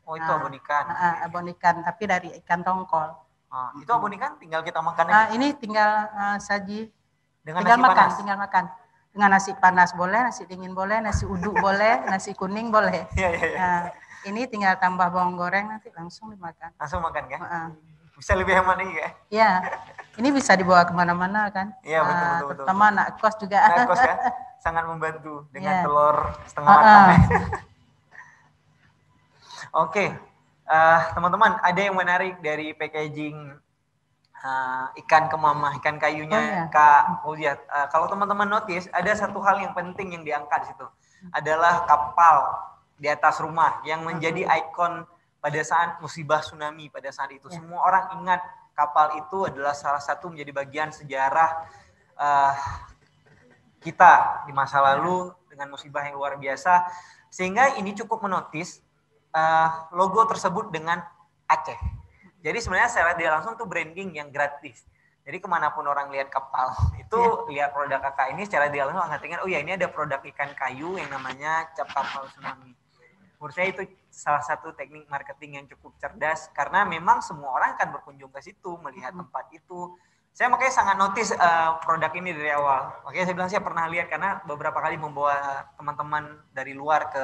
Itu abon ikan. Abon ikan, tapi dari ikan tongkol. Itu abon ikan tinggal kita makan aja? Ini tinggal saji. Tinggal makan. Dengan nasi panas boleh, nasi dingin boleh, nasi uduk boleh, nasi kuning boleh. Ini tinggal tambah bawang goreng nanti langsung dimakan. Langsung makan kan? Bisa lebih hemat nih ya? Iya, ini bisa dibawa kemana-mana kan? Iya betul. Terutama anak kos juga. Anak kos ya, sangat membantu dengan telur setengah matang. Oke, teman-teman, ada yang menarik dari packaging ikan kemamah, ikan kayunya Kak Fauzia. Kalau teman-teman notice, ada satu hal yang penting yang diangkat di situ, adalah kapal di atas rumah yang menjadi ikon pada saat musibah tsunami pada saat itu. Semua orang ingat kapal itu adalah salah satu menjadi bagian sejarah kita di masa lalu dengan musibah yang luar biasa, sehingga ini cukup menotis logo tersebut dengan Aceh. Jadi sebenarnya secara tidak langsung tuh branding yang gratis. Jadi kemanapun orang lihat kapal itu lihat produk kakak ini secara tidak langsung akan ingat, oh ya ini ada produk ikan kayu yang namanya cap kapal tsunami. Menurut saya itu salah satu teknik marketing yang cukup cerdas, karena memang semua orang akan berkunjung ke situ melihat tempat itu, Saya makanya sangat notice produk ini dari awal. Makanya saya bilang saya pernah lihat karena beberapa kali membawa teman-teman dari luar ke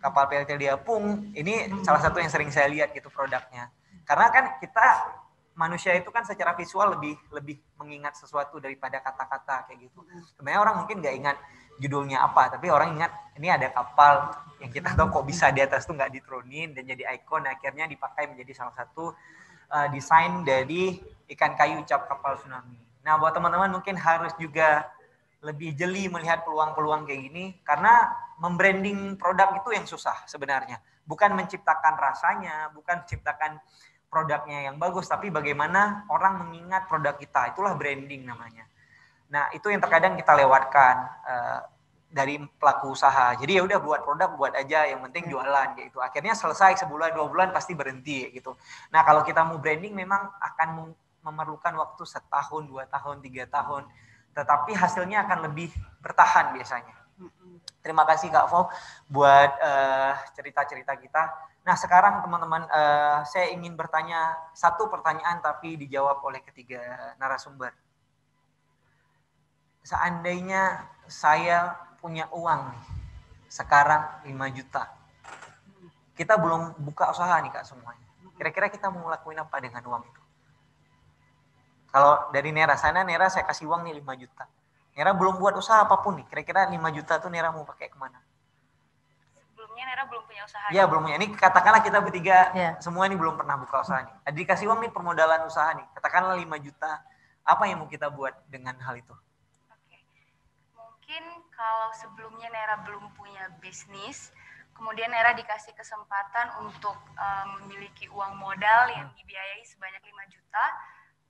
kapal PLT Diapung. Ini salah satu yang sering saya lihat gitu produknya. Karena kan kita manusia itu kan secara visual lebih mengingat sesuatu daripada kata-kata kayak gitu. Sebenarnya orang mungkin nggak ingat judulnya apa, tapi orang ingat ini ada kapal yang kita tahu kok bisa di atas tuh nggak diturunin dan jadi ikon, akhirnya dipakai menjadi salah satu desain dari ikan kayu cap kapal tsunami. Nah, buat teman-teman mungkin harus juga lebih jeli melihat peluang-peluang kayak gini, karena membranding produk itu yang susah sebenarnya. Bukan menciptakan rasanya, bukan menciptakan produknya yang bagus, tapi bagaimana orang mengingat produk kita, itulah branding namanya. Nah, itu yang terkadang kita lewatkan dari pelaku usaha. Jadi ya udah buat produk, buat aja, yang penting jualan gitu. Akhirnya selesai sebulan 2 bulan pasti berhenti gitu. Nah, kalau kita mau branding memang akan memerlukan waktu 1 tahun, 2 tahun, 3 tahun. Tetapi hasilnya akan lebih bertahan biasanya. Terima kasih Kak Fo buat cerita-cerita kita. Nah, sekarang teman-teman saya ingin bertanya satu pertanyaan tapi dijawab oleh ketiga narasumber. Seandainya saya punya uang nih, sekarang 5 juta. Kita belum buka usaha nih Kak semuanya. Kira-kira kita mau ngelakuin apa dengan uang itu? Kalau dari Nera, Nera saya kasih uang nih 5 juta. Nera belum buat usaha apapun nih. Kira-kira 5 juta tuh Nera mau pakai kemana? Sebelumnya Nera belum punya usaha. Iya, belum punya. Ini katakanlah kita bertiga semua ini belum pernah buka usaha nih. Dikasih uang nih permodalan usaha nih. Katakanlah 5 juta. Apa yang mau kita buat dengan hal itu? Mungkin kalau sebelumnya Nera belum punya bisnis, kemudian Nera dikasih kesempatan untuk memiliki uang modal yang dibiayai sebanyak 5 juta,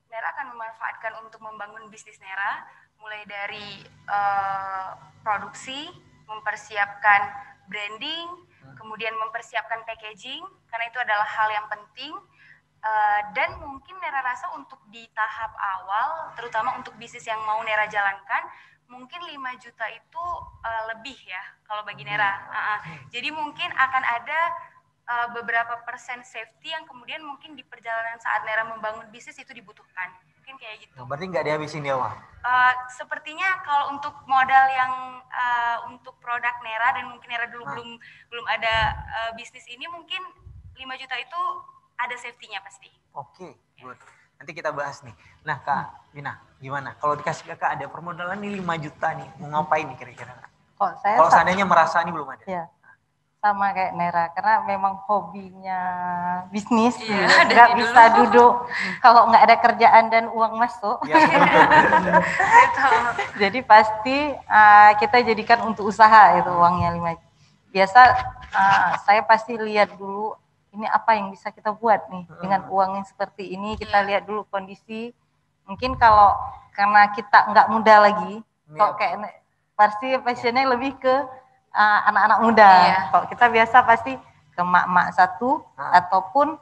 Nera akan memanfaatkan untuk membangun bisnis Nera, mulai dari produksi, mempersiapkan branding, kemudian mempersiapkan packaging, karena itu adalah hal yang penting. Dan mungkin Nera rasa untuk di tahap awal, terutama untuk bisnis yang mau Nera jalankan, mungkin 5 juta itu lebih ya kalau bagi Nera. Jadi mungkin akan ada beberapa persen safety yang kemudian mungkin di perjalanan saat Nera membangun bisnis itu dibutuhkan. Mungkin kayak gitu. Berarti nggak dihabisin di awal? Sepertinya kalau untuk modal yang untuk produk Nera dan mungkin Nera dulu belum ada bisnis ini, mungkin 5 juta itu ada safety-nya pasti. Oke, good. Nanti kita bahas nih. Nah Kak Wina, gimana? Kalau dikasih Kakak ada permodalan nih 5 juta nih, mau ngapain nih kira-kira? Kalau seandainya merasa ini belum ada. Ya, sama kayak Nera, karena memang hobinya bisnis, nggak bisa duduk kalau nggak ada kerjaan dan uang masuk. Ya, jadi pasti kita jadikan untuk usaha itu uangnya 5 juta. Biasa saya pasti lihat dulu, ini apa yang bisa kita buat nih dengan uang yang seperti ini. Kita lihat dulu kondisi. Mungkin kalau karena kita nggak muda lagi, kok kayak pasti passionnya lebih ke anak-anak muda. Kalau kita biasa pasti ke mak-mak satu, ataupun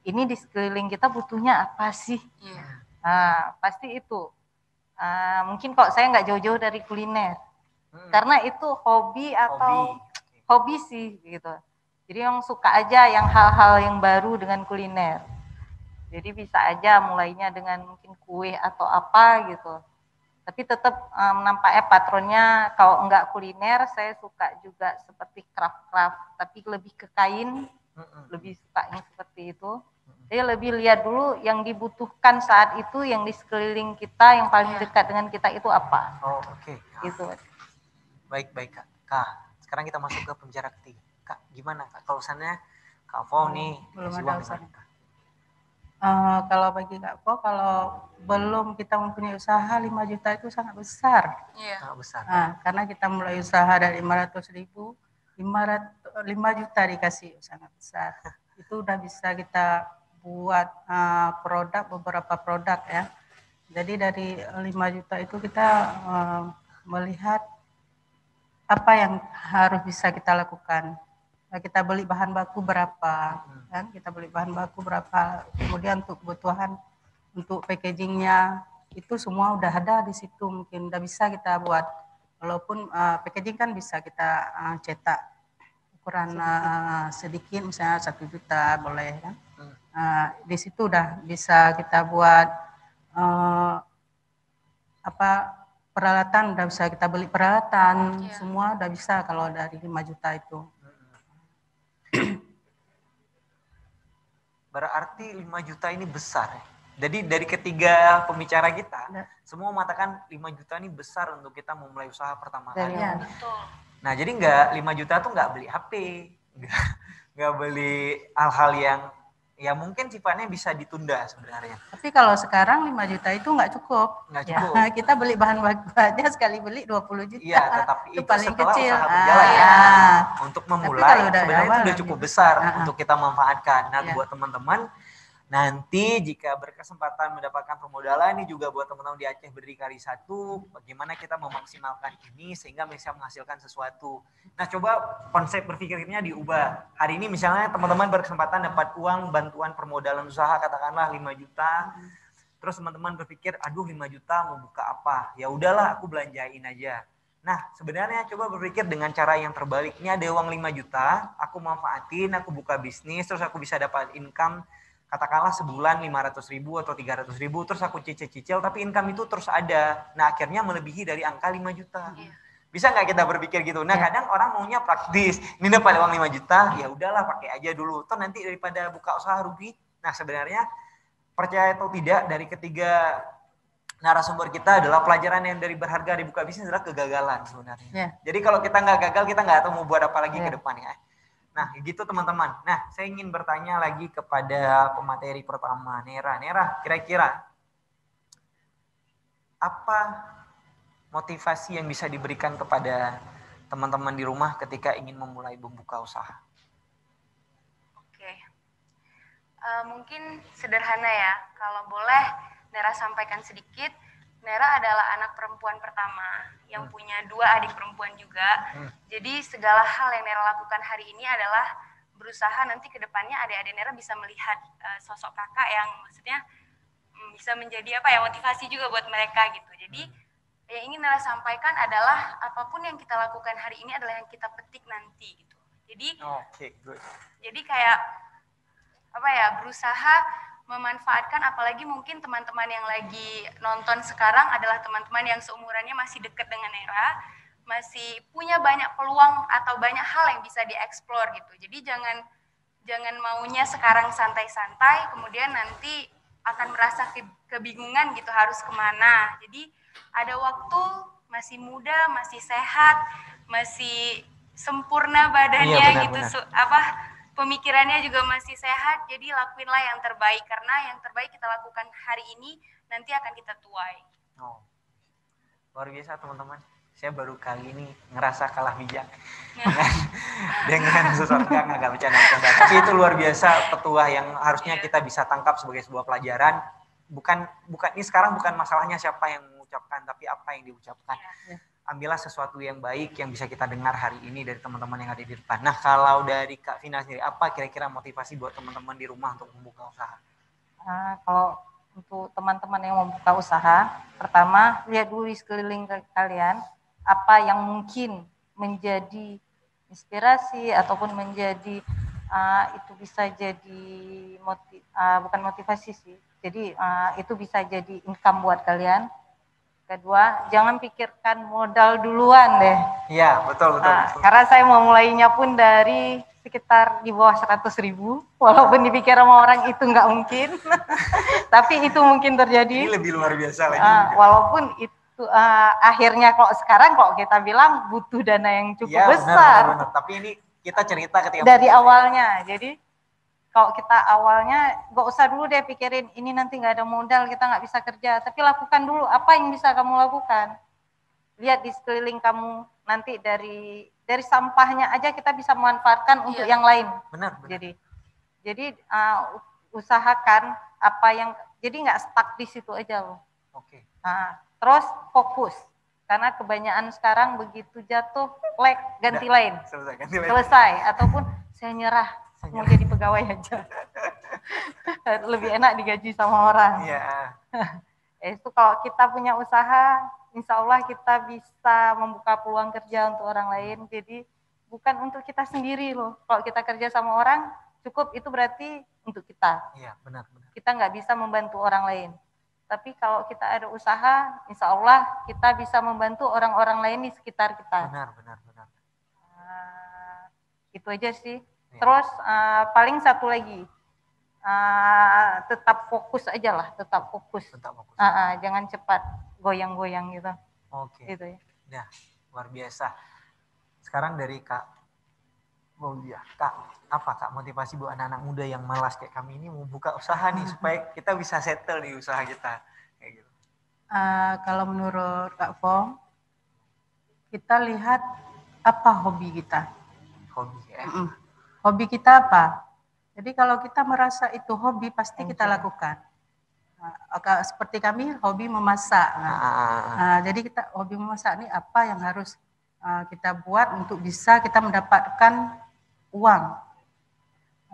ini di sekeliling kita butuhnya apa sih? Pasti itu. Mungkin kalau saya nggak jauh-jauh dari kuliner, karena itu hobi atau hobi sih gitu. Jadi yang suka aja yang hal-hal yang baru dengan kuliner. Jadi bisa aja mulainya dengan mungkin kue atau apa gitu. Tapi tetap nampaknya patronnya kalau enggak kuliner, saya suka juga seperti craft-craft, tapi lebih ke kain, lebih suka yang seperti itu. Jadi lebih lihat dulu yang dibutuhkan saat itu, yang di sekeliling kita, yang paling dekat dengan kita itu apa. Oh oke. Gitu. Baik Kak. Kak, sekarang kita masuk ke pembicara ketiga. Kak, gimana Kak? Kalau misalnya Kak Fo nih belum kasih ada uang usaha. gimana? Kalau bagi Kak Fo, kalau belum kita mempunyai usaha 5 juta itu sangat besar. Sangat besar. Karena kita mulai usaha dari 500.000, 5 juta dikasih sangat besar. Itu udah bisa kita buat beberapa produk ya. Jadi dari 5 juta itu kita melihat apa yang harus bisa kita lakukan. Kita beli bahan baku berapa, kan? Kita beli bahan baku berapa, kemudian untuk kebutuhan untuk packagingnya itu semua udah ada di situ, mungkin udah bisa kita buat. Walaupun packaging kan bisa kita cetak ukuran sedikit, misalnya 1 juta boleh kan. Di situ udah bisa kita buat apa peralatan udah bisa kita beli peralatan, semua udah bisa kalau dari 5 juta itu. Berarti 5 juta ini besar. Jadi dari ketiga pembicara kita, semua mengatakan 5 juta ini besar untuk kita memulai usaha pertama kali. Betul. Nah jadi 5 juta tuh nggak beli HP, nggak beli hal-hal yang ya mungkin sifatnya bisa ditunda sebenarnya. Tapi kalau sekarang 5 juta itu nggak cukup. Nggak cukup. Ya, kita beli bahan bakunya sekali beli 20 juta. Iya, tetapi itu paling setelah kecil. usaha berjalan ya. Untuk memulai sebenarnya itu udah cukup besar untuk kita manfaatkan. Nah, buat teman-teman nanti jika berkesempatan mendapatkan permodalan, ini juga buat teman-teman di Aceh Berdikari 1, bagaimana kita memaksimalkan ini sehingga bisa menghasilkan sesuatu. Nah, coba konsep berpikirnya diubah. Hari ini misalnya teman-teman berkesempatan dapat uang bantuan permodalan usaha katakanlah 5 juta. Terus teman-teman berpikir, aduh 5 juta mau buka apa? Ya udahlah aku belanjain aja. Nah, sebenarnya coba berpikir dengan cara yang terbalik. Ini ada uang 5 juta, aku manfaatin, aku buka bisnis, terus aku bisa dapat income katakanlah sebulan 500.000 atau 300.000, terus aku cicil-cicil, tapi income itu terus ada. Nah, akhirnya melebihi dari angka 5 juta. Bisa nggak kita berpikir gitu? Nah, kadang orang maunya praktis. Ini dapat uang 5 juta, ya udahlah pakai aja dulu. Toh nanti daripada buka usaha rugi. Nah, sebenarnya percaya atau tidak dari ketiga narasumber kita adalah pelajaran yang dari berharga di buka bisnis adalah kegagalan sebenarnya. Jadi kalau kita nggak gagal, kita nggak tahu mau buat apa lagi ke depannya. Nah, gitu teman-teman. Nah, saya ingin bertanya lagi kepada pemateri pertama, Nera. Nera, kira-kira apa motivasi yang bisa diberikan kepada teman-teman di rumah ketika ingin memulai membuka usaha? Oke. Mungkin sederhana ya. Kalau boleh Nera sampaikan sedikit. Nera adalah anak perempuan pertama yang punya 2 adik perempuan juga. Jadi segala hal yang Nera lakukan hari ini adalah berusaha nanti ke depannya adik-adik Nera bisa melihat sosok kakak yang maksudnya bisa menjadi motivasi juga buat mereka gitu. Jadi yang ingin Nera sampaikan adalah apapun yang kita lakukan hari ini adalah yang kita petik nanti gitu. Jadi jadi kayak berusaha memanfaatkan, apalagi mungkin teman-teman yang lagi nonton sekarang adalah teman-teman yang seumurannya masih dekat dengan Nera, masih punya banyak peluang atau banyak hal yang bisa dieksplor gitu. Jadi jangan maunya sekarang santai-santai, kemudian nanti akan merasa kebingungan gitu harus kemana. Jadi ada waktu, masih muda, masih sehat, masih sempurna badannya gitu. Pemikirannya juga masih sehat, jadi lakuinlah yang terbaik. Karena yang terbaik kita lakukan hari ini, nanti akan kita tuai. Luar biasa teman-teman. Saya baru kali ini ngerasa kalah bijak dengan sesuatu yang agak bercanda-bercanda. Tapi itu luar biasa petuah yang harusnya kita bisa tangkap sebagai sebuah pelajaran. Bukan ini sekarang bukan masalahnya siapa yang mengucapkan, tapi apa yang diucapkan. Ambillah sesuatu yang baik yang bisa kita dengar hari ini dari teman-teman yang ada di depan. Nah, kalau dari Kak Vina sendiri, apa kira-kira motivasi buat teman-teman di rumah untuk membuka usaha? Kalau untuk teman-teman yang membuka usaha, pertama lihat dulu di sekeliling kalian apa yang mungkin menjadi inspirasi ataupun menjadi itu bisa jadi bukan motivasi sih. Jadi itu bisa jadi income buat kalian. Kedua, jangan pikirkan modal duluan deh. Iya, betul. Karena saya memulainya pun dari sekitar di bawah 100.000, walaupun dipikir sama orang itu nggak mungkin, tapi itu mungkin terjadi. Ini lebih luar biasa lagi. Walaupun itu akhirnya kok sekarang kita bilang butuh dana yang cukup besar. Benar. Tapi ini kita cerita ketika dari awalnya, jadi kalau kita awalnya gak usah dulu deh pikirin ini nanti nggak ada modal, kita nggak bisa kerja, tapi lakukan dulu apa yang bisa kamu lakukan. Lihat di sekeliling kamu, nanti dari sampahnya aja kita bisa memanfaatkan untuk yang lain. Benar. Jadi usahakan apa yang, jadi nggak stuck di situ aja loh. Oke. Terus fokus, karena kebanyakan sekarang begitu jatuh ganti lain. Selesai ataupun saya nyerah. Mau jadi pegawai aja. Lebih enak digaji sama orang. Iya. Itu kalau kita punya usaha, insya Allah kita bisa membuka peluang kerja untuk orang lain. Jadi bukan untuk kita sendiri loh. Kalau kita kerja sama orang, cukup itu berarti untuk kita. Iya, benar. Kita nggak bisa membantu orang lain. Tapi kalau kita ada usaha, insya Allah kita bisa membantu orang-orang lain di sekitar kita. Benar. Itu aja sih. Ya. Terus paling satu lagi, tetap fokus aja lah, tetap fokus. Jangan cepat goyang-goyang gitu. Oke. Gitu ya. Nah, luar biasa. Sekarang dari Kak, Kak, apa Kak motivasi buat anak-anak muda yang malas kayak kami ini mau buka usaha nih supaya kita bisa settle di usaha kita kayak gitu? Kalau menurut Kak Fong, kita lihat apa hobi kita. Hobi ya. Hobi kita apa? Jadi kalau kita merasa itu hobi pasti kita lakukan. Seperti kami hobi memasak. Jadi kita hobi memasak ini apa yang harus kita buat untuk bisa kita mendapatkan uang.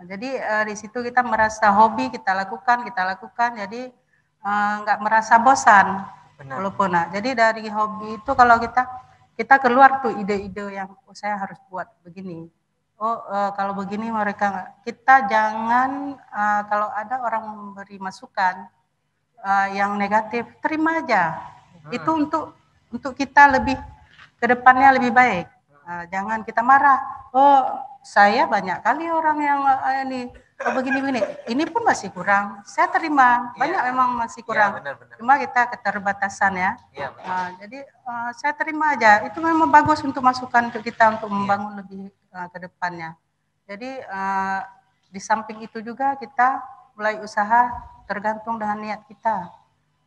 Jadi di situ kita merasa hobi kita lakukan. Jadi nggak merasa bosan. Benar. Walaupun jadi dari hobi itu kalau kita keluar tuh ide-ide yang saya harus buat begini. Kalau begini kita jangan kalau ada orang memberi masukan yang negatif terima aja. Itu untuk kita lebih ke depannya lebih baik. Jangan kita marah. Saya banyak kali orang yang ini begini. Ini pun masih kurang. Saya terima. Banyak memang masih kurang. Benar. Cuma kita keterbatasan ya. Jadi saya terima aja. Itu memang bagus untuk masukan untuk kita untuk membangun lebih ke depannya. Jadi di samping itu juga kita mulai usaha tergantung dengan niat kita.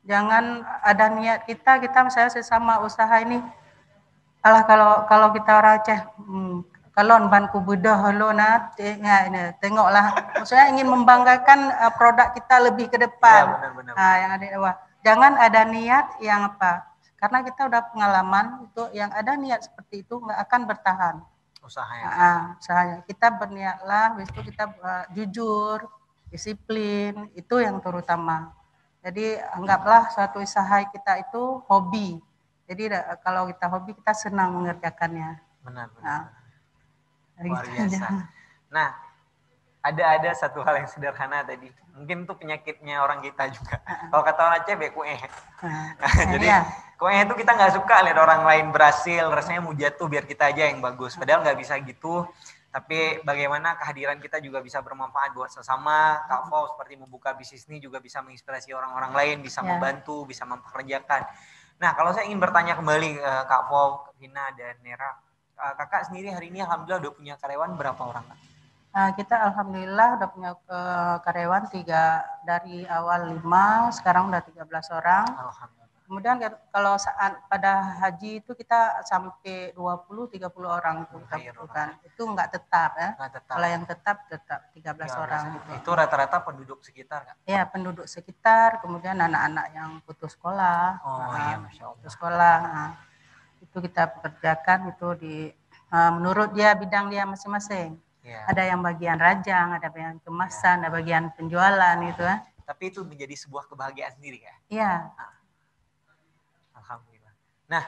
Jangan ada niat kita misalnya sesama usaha ini. Kalau kita orang Aceh, kalau banku bedah lo tengoklah. Maksudnya ingin membanggakan produk kita lebih ke depan. Benar. Yang ada jangan ada niat yang apa? Karena kita udah pengalaman itu yang ada niat seperti itu nggak akan bertahan. Usahanya. Kita berniatlah, habis itu kita jujur, disiplin, itu yang terutama. Jadi anggaplah suatu usaha kita itu hobi. Jadi kalau kita hobi kita senang mengerjakannya. Benar. Luar biasa. Nah, ada satu hal yang sederhana tadi. Mungkin itu penyakitnya orang kita juga. Kalau kata orang Aceh, kueh. Jadi kueh itu kita nggak suka lihat orang lain berhasil, rasanya mau jatuh biar kita aja yang bagus. Padahal nggak bisa gitu. Tapi bagaimana kehadiran kita juga bisa bermanfaat buat sesama. Kak Fau seperti membuka bisnis ini juga bisa menginspirasi orang-orang lain, bisa membantu, bisa mempekerjakan. Nah, kalau saya ingin bertanya kembali Kak Fau, Vina, dan Nera, kakak sendiri hari ini alhamdulillah udah punya karyawan berapa orang? Kita alhamdulillah udah punya karyawan 3 dari awal 5, sekarang udah 13 orang. Alhamdulillah. Kemudian kalau saat pada haji itu kita sampai 20-30 orang itu kita butuhkan. Itu enggak tetap ya. Kalau yang tetap 13 orang. Itu rata-rata penduduk sekitar kan? Iya, penduduk sekitar, kemudian anak-anak yang putus sekolah. Masya Allah. Putus sekolah. Itu kita pekerjakan itu menurut dia bidang dia masing-masing. Ada yang bagian rajang, ada bagian kemasan, ada bagian penjualan itu ya. Tapi itu menjadi sebuah kebahagiaan sendiri ya? Iya. Alhamdulillah. Nah,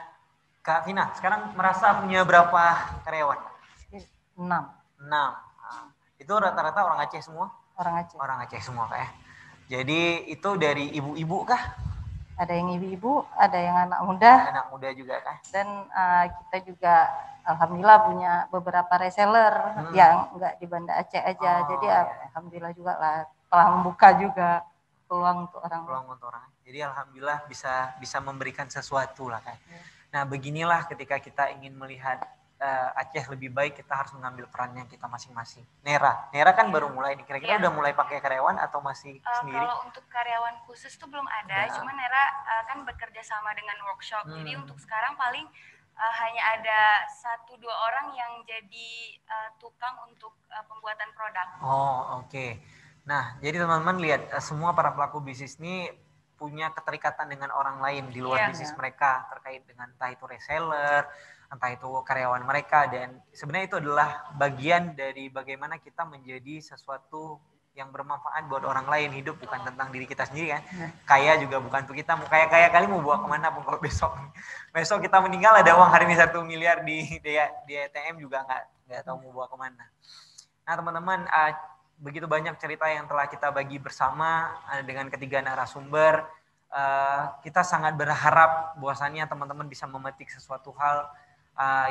Kak Vina, sekarang merasa punya berapa karyawan? 6. Itu rata-rata orang Aceh semua? Orang Aceh. Orang Aceh semua Kak ya. Jadi itu dari ibu-ibu kah? Ada yang ibu-ibu, ada yang anak muda. Anak muda juga kah? Dan kita juga alhamdulillah punya beberapa reseller yang enggak di Banda Aceh aja. Jadi alhamdulillah juga lah telah membuka juga peluang untuk orang. Jadi alhamdulillah bisa memberikan sesuatu lah kan. Nah, beginilah ketika kita ingin melihat Aceh lebih baik, kita harus mengambil perannya kita masing-masing. Nera kan baru mulai nih. Kira-kira udah mulai pakai karyawan atau masih sendiri? Kalau untuk karyawan khusus tuh belum ada. Cuma Nera kan bekerja sama dengan workshop. Jadi untuk sekarang paling hanya ada 1-2 orang yang jadi tukang untuk pembuatan produk. Oke. Nah, jadi teman-teman lihat semua para pelaku bisnis ini punya keterikatan dengan orang lain di luar bisnis mereka terkait dengan entah itu reseller, entah itu karyawan mereka, dan sebenarnya itu adalah bagian dari bagaimana kita menjadi sesuatu yang bermanfaat buat orang lain. Hidup bukan tentang diri kita sendiri kan. Kaya juga bukan untuk kita, mau kaya kali mau bawa kemana pun kalau besok kita meninggal ada uang hari ini 1 miliar di ATM juga nggak tahu mau bawa kemana. Nah teman-teman, begitu banyak cerita yang telah kita bagi bersama dengan ketiga narasumber. kita sangat berharap bahwasannya teman-teman bisa memetik sesuatu hal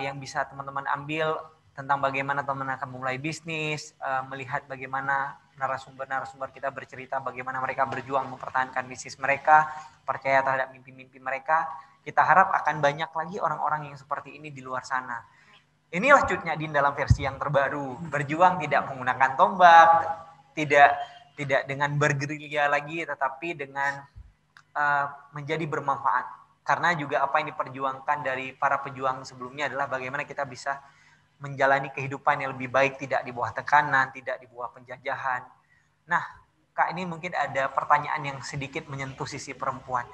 yang bisa teman-teman ambil tentang bagaimana teman-teman akan mulai bisnis, melihat bagaimana narasumber-narasumber kita bercerita bagaimana mereka berjuang mempertahankan bisnis mereka, percaya terhadap mimpi-mimpi mereka. Kita harap akan banyak lagi orang-orang yang seperti ini di luar sana. Inilah Cut Nyak Dien dalam versi yang terbaru. Berjuang tidak menggunakan tombak, tidak dengan bergerilya lagi, tetapi dengan menjadi bermanfaat. Karena juga apa yang diperjuangkan dari para pejuang sebelumnya adalah bagaimana kita bisa menjalani kehidupan yang lebih baik, tidak di bawah tekanan, tidak di bawah penjajahan. Nah, Kak, ini mungkin ada pertanyaan yang sedikit menyentuh sisi perempuan.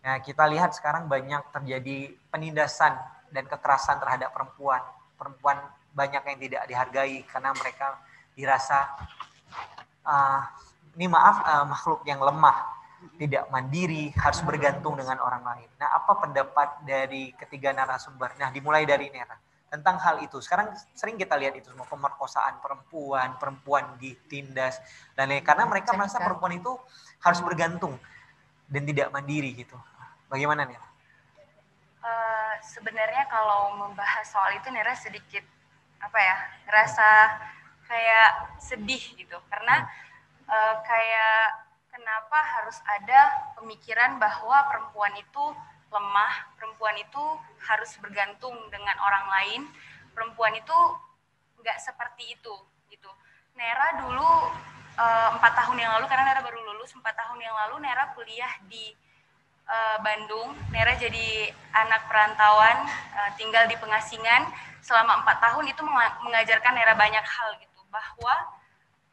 Nah, kita lihat sekarang banyak terjadi penindasan dan kekerasan terhadap perempuan. Perempuan banyak yang tidak dihargai karena mereka dirasa makhluk yang lemah, tidak mandiri, harus bergantung dengan orang lain. Nah, apa pendapat dari ketiga narasumber? Nah, dimulai dari Nera tentang hal itu. Sekarang sering kita lihat itu semua, pemerkosaan perempuan ditindas dan lain, karena mereka merasa perempuan itu harus bergantung dan tidak mandiri gitu. Bagaimana Nera? Sebenarnya kalau membahas soal itu Nera sedikit ngerasa kayak sedih gitu, karena kayak kenapa harus ada pemikiran bahwa perempuan itu lemah, perempuan itu harus bergantung dengan orang lain, perempuan itu nggak seperti itu gitu. Nera dulu 4 tahun yang lalu, karena Nera baru lulus 4 tahun yang lalu, Nera kuliah di Bandung. Nera jadi anak perantauan, tinggal di Pengasingan selama 4 tahun. Itu mengajarkan Nera banyak hal gitu, bahwa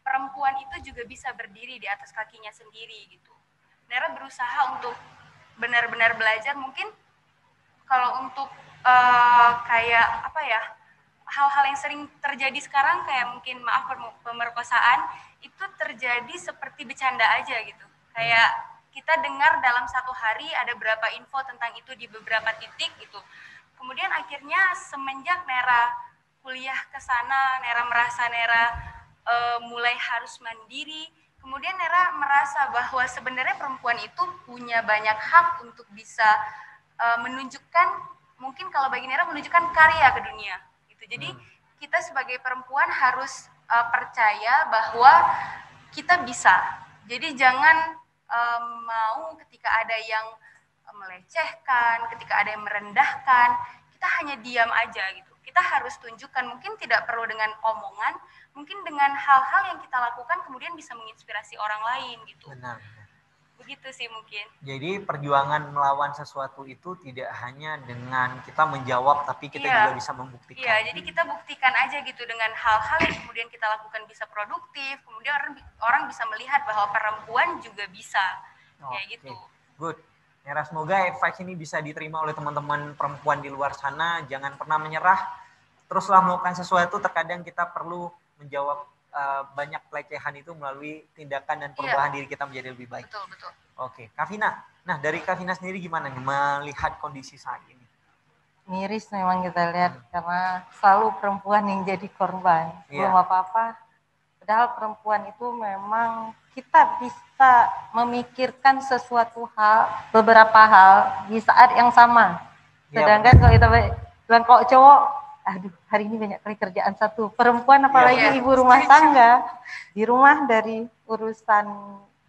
perempuan itu juga bisa berdiri di atas kakinya sendiri gitu. Nera berusaha untuk benar-benar belajar. Mungkin kalau untuk hal-hal yang sering terjadi sekarang, kayak mungkin pemerkosaan, itu terjadi seperti bercanda aja gitu. Kayak kita dengar dalam satu hari ada berapa info tentang itu di beberapa titik gitu. Kemudian akhirnya semenjak Nera kuliah ke sana, Nera merasa Nera mulai harus mandiri. Kemudian Nera merasa bahwa sebenarnya perempuan itu punya banyak hak untuk bisa menunjukkan, mungkin kalau bagi Nera menunjukkan karya ke dunia gitu. Jadi kita sebagai perempuan harus percaya bahwa kita bisa. Jadi jangan mau ketika ada yang melecehkan, ketika ada yang merendahkan, kita hanya diam aja gitu. Kita harus tunjukkan, mungkin tidak perlu dengan omongan, mungkin dengan hal-hal yang kita lakukan kemudian bisa menginspirasi orang lain gitu. Benar. Begitu sih mungkin. Jadi perjuangan melawan sesuatu itu tidak hanya dengan kita menjawab, tapi kita juga bisa membuktikan. Iya, jadi kita buktikan aja gitu dengan hal-hal yang kemudian kita lakukan bisa produktif, kemudian orang bisa melihat bahwa perempuan juga bisa. Kayak gitu. Good. Nera, semoga advice ini bisa diterima oleh teman-teman perempuan di luar sana. Jangan pernah menyerah. Teruslah melakukan sesuatu. Terkadang kita perlu menjawab banyak pelecehan itu melalui tindakan dan perubahan diri kita menjadi lebih baik. Betul. Oke, Kak Vina. Nah, dari Kak Vina sendiri gimana nih melihat kondisi saat ini? Miris memang kita lihat, karena selalu perempuan yang jadi korban. Belum apa-apa. Padahal perempuan itu memang kita bisa memikirkan sesuatu hal, beberapa hal di saat yang sama. Sedangkan kalau kita bilang kok cowok, aduh hari ini banyak kali kerjaan satu. Perempuan apalagi ibu rumah tangga, di rumah dari urusan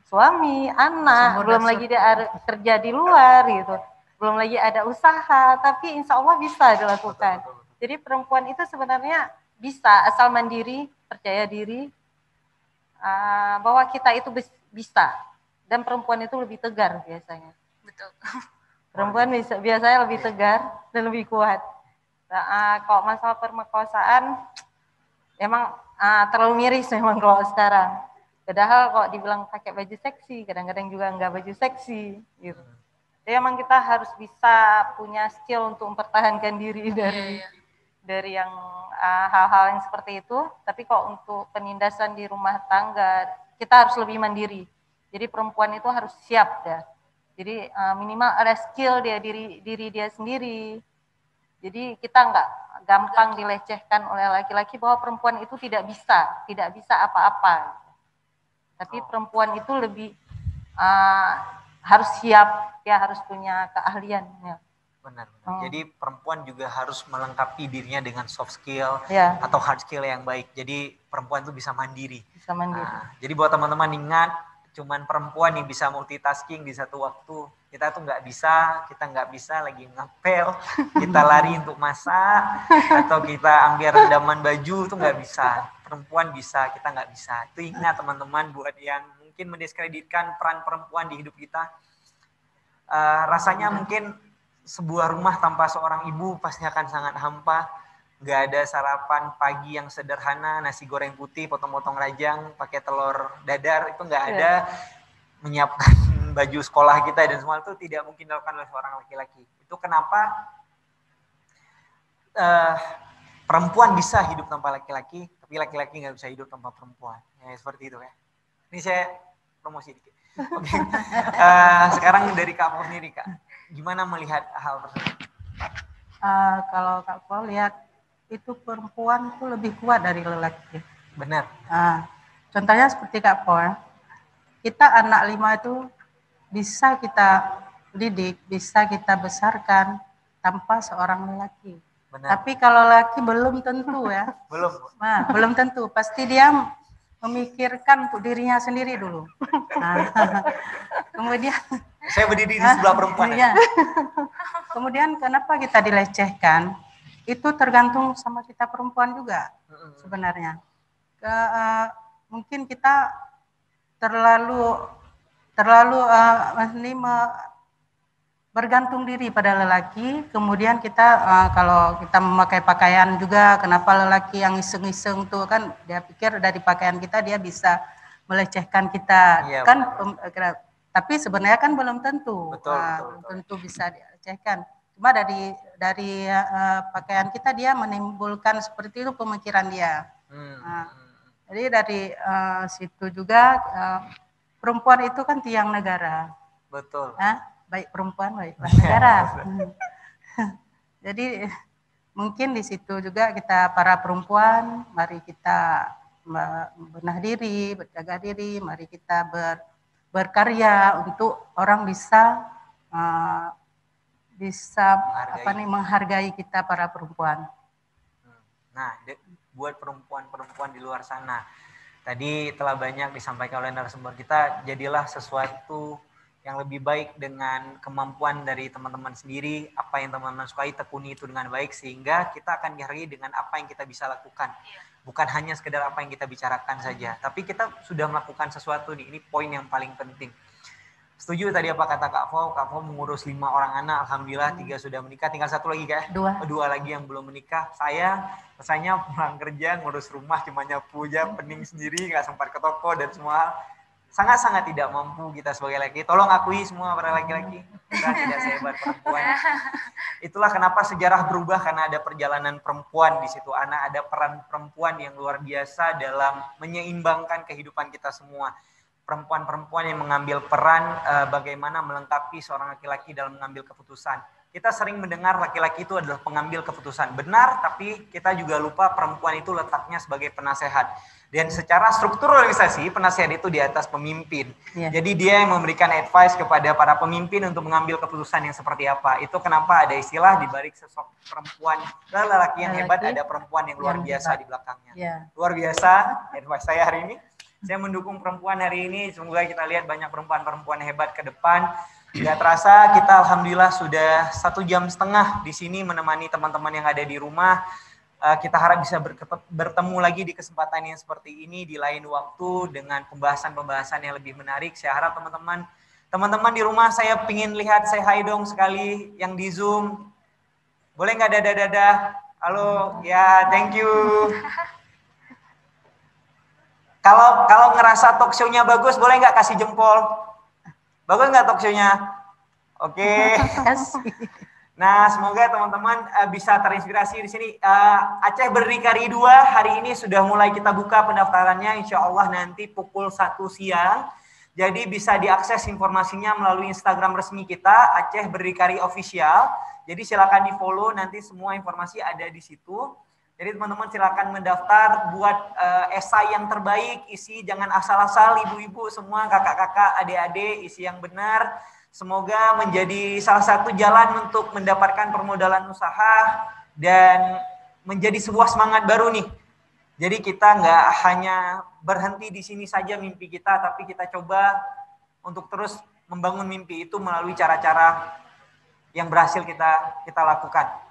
suami, anak, belum lagi dia kerja di luar gitu. Belum lagi ada usaha, tapi insya Allah bisa dilakukan. Jadi perempuan itu sebenarnya bisa, asal mandiri, percaya diri, bahwa kita itu bisa. Dan perempuan itu lebih tegar biasanya. Betul. Perempuan biasanya lebih tegar dan lebih kuat. Nah, kalau masalah permerkosaan, emang terlalu miris memang kalau sekarang. Padahal kalau dibilang pakai baju seksi, kadang-kadang juga enggak baju seksi gitu. Jadi emang kita harus bisa punya skill untuk mempertahankan diri dari yang hal-hal yang seperti itu. Tapi kalau untuk penindasan di rumah tangga, kita harus lebih mandiri. Jadi perempuan itu harus siap ya. Jadi minimal ada skill diri dia sendiri. Jadi kita enggak gampang dilecehkan oleh laki-laki bahwa perempuan itu tidak bisa apa-apa. Tapi perempuan itu lebih harus siap, dia harus punya keahlian. Ya. Benar. Jadi perempuan juga harus melengkapi dirinya dengan soft skill atau hard skill yang baik. Jadi perempuan itu bisa mandiri. Bisa mandiri. Nah, jadi buat teman-teman ingat, cuman perempuan yang bisa multitasking di satu waktu. Kita tuh nggak bisa lagi ngepel, kita lari untuk masak, atau kita ambil rendaman baju, itu nggak bisa. Perempuan bisa, kita nggak bisa. Itu ingat teman-teman, buat yang mungkin mendiskreditkan peran perempuan di hidup kita. Rasanya mungkin sebuah rumah tanpa seorang ibu pasti akan sangat hampa. Nggak ada sarapan pagi yang sederhana, nasi goreng putih, potong-potong rajang, pakai telur dadar, itu nggak ada. Menyiapkan baju sekolah kita dan semua itu tidak mungkin dilakukan oleh seorang laki-laki. Itu kenapa perempuan bisa hidup tanpa laki-laki, tapi laki-laki nggak bisa hidup tanpa perempuan. Ya, seperti itu ya. Ini saya promosi dikit. Oke. Sekarang dari Kak Pau sendiri, Kak. Gimana melihat hal tersebut? Kalau Kak Pau lihat, itu perempuan tuh lebih kuat dari lelaki. Benar. Contohnya seperti Kak Pau, kita anak 5 itu bisa kita didik, bisa kita besarkan tanpa seorang lelaki. Benar. Tapi kalau lelaki belum tentu ya. Belum tentu. Pasti dia memikirkan untuk dirinya sendiri dulu. Kemudian saya berdiri di sebelah perempuan. Ya. Kemudian kenapa kita dilecehkan? Itu tergantung sama kita perempuan juga sebenarnya. Mungkin kita terlalu bergantung diri pada lelaki. Kemudian kita kalau kita memakai pakaian juga, kenapa lelaki yang iseng-iseng tuh kan dia pikir dari pakaian kita dia bisa melecehkan kita. Ya, kan tapi sebenarnya kan belum tentu. Betul. Tentu bisa dilecehkan. Cuma dari pakaian kita dia menimbulkan seperti itu pemikiran dia. Jadi dari situ juga perempuan itu kan tiang negara. Betul. Baik perempuan, baiklah negara. Jadi mungkin di situ juga kita para perempuan, mari kita benah diri, berjaga diri, mari kita berkarya untuk orang bisa menghargai kita para perempuan. Nah, buat perempuan-perempuan di luar sana, tadi telah banyak disampaikan oleh narasumber kita, jadilah sesuatu yang lebih baik dengan kemampuan dari teman-teman sendiri, apa yang teman-teman sukai, tekuni itu dengan baik, sehingga kita akan dihargai dengan apa yang kita bisa lakukan. Bukan hanya sekedar apa yang kita bicarakan saja, tapi kita sudah melakukan sesuatu nih, ini poin yang paling penting. Setuju tadi apa kata Kak Pau mengurus 5 orang anak, alhamdulillah 3 sudah menikah, tinggal 1 lagi Kak? 2 lagi yang belum menikah. Saya rasanya pulang kerja, ngurus rumah, cuma nyapu aja, pening sendiri, gak sempat ke toko dan semua. Sangat-sangat tidak mampu kita sebagai laki. Tolong akui semua para laki-laki, kita tidak sehebat perempuan. Itulah kenapa sejarah berubah, karena ada perjalanan perempuan di situ. Ada peran perempuan yang luar biasa dalam menyeimbangkan kehidupan kita semua. Perempuan-perempuan yang mengambil peran bagaimana melengkapi seorang laki-laki dalam mengambil keputusan. Kita sering mendengar laki-laki itu adalah pengambil keputusan. Benar, tapi kita juga lupa perempuan itu letaknya sebagai penasehat. Dan secara struktur organisasi, penasehat itu di atas pemimpin. Jadi dia yang memberikan advice kepada para pemimpin untuk mengambil keputusan yang seperti apa. Itu kenapa ada istilah di balik sosok perempuan, lelaki yang hebat, ada perempuan yang luar biasa di belakangnya. Luar biasa advice saya hari ini. Saya mendukung perempuan hari ini. Semoga kita lihat banyak perempuan-perempuan hebat ke depan. Tidak terasa kita alhamdulillah sudah 1,5 jam di sini menemani teman-teman yang ada di rumah. Kita harap bisa bertemu lagi di kesempatan yang seperti ini di lain waktu dengan pembahasan-pembahasan yang lebih menarik. Saya harap teman-teman di rumah, saya ingin lihat saya hai dong sekali yang di Zoom. Boleh nggak dadah-dadah? Halo, ya thank you. Kalau ngerasa talk show-nya bagus, boleh nggak kasih jempol? Bagus nggak talk show-nya? Oke. Nah, semoga teman-teman bisa terinspirasi di sini. Aceh Berdikari 2 hari ini sudah mulai kita buka pendaftarannya. Insya Allah nanti pukul 1 siang. Jadi bisa diakses informasinya melalui Instagram resmi kita, Aceh Berdikari Official. Jadi silakan di follow, nanti semua informasi ada di situ. Jadi teman-teman silakan mendaftar buat esai yang terbaik, isi jangan asal-asal, ibu-ibu semua, kakak-kakak, adik-adik, isi yang benar. Semoga menjadi salah satu jalan untuk mendapatkan permodalan usaha dan menjadi sebuah semangat baru nih. Jadi kita nggak hanya berhenti di sini saja mimpi kita, tapi kita coba untuk terus membangun mimpi itu melalui cara-cara yang berhasil kita lakukan.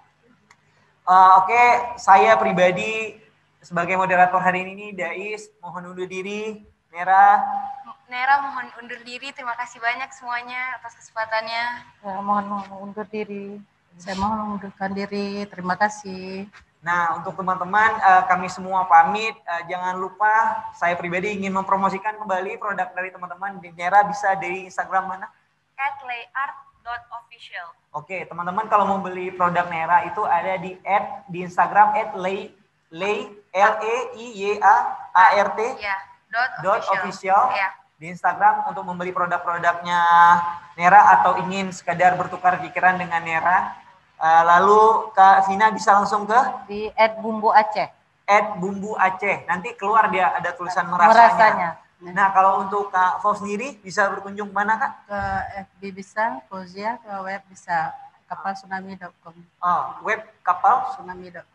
Oke, saya pribadi sebagai moderator hari ini, Dais, mohon undur diri. Nera mohon undur diri. Terima kasih banyak semuanya atas kesempatannya. Ya, mohon undur diri. Saya mohon mengundurkan diri. Terima kasih. Nah, untuk teman-teman, kami semua pamit. Jangan lupa, saya pribadi ingin mempromosikan kembali produk dari teman-teman. Nera bisa di Instagram mana? @layart.official. Oke, teman-teman kalau mau beli produk Nera itu ada di Instagram @layart ya, .official ya. Di Instagram untuk membeli produk-produknya Nera atau ingin sekedar bertukar pikiran dengan Nera. Lalu Kak Vina bisa langsung ke di @bumbuaceh. @bumbuaceh. Nanti keluar dia ada tulisan merasanya. Nah, kalau untuk Kak Fau sendiri bisa berkunjung mana, Kak? Ke FB bisa, Fauzia, ke web bisa kapaltsunami.com. Web kapal tsunami.com.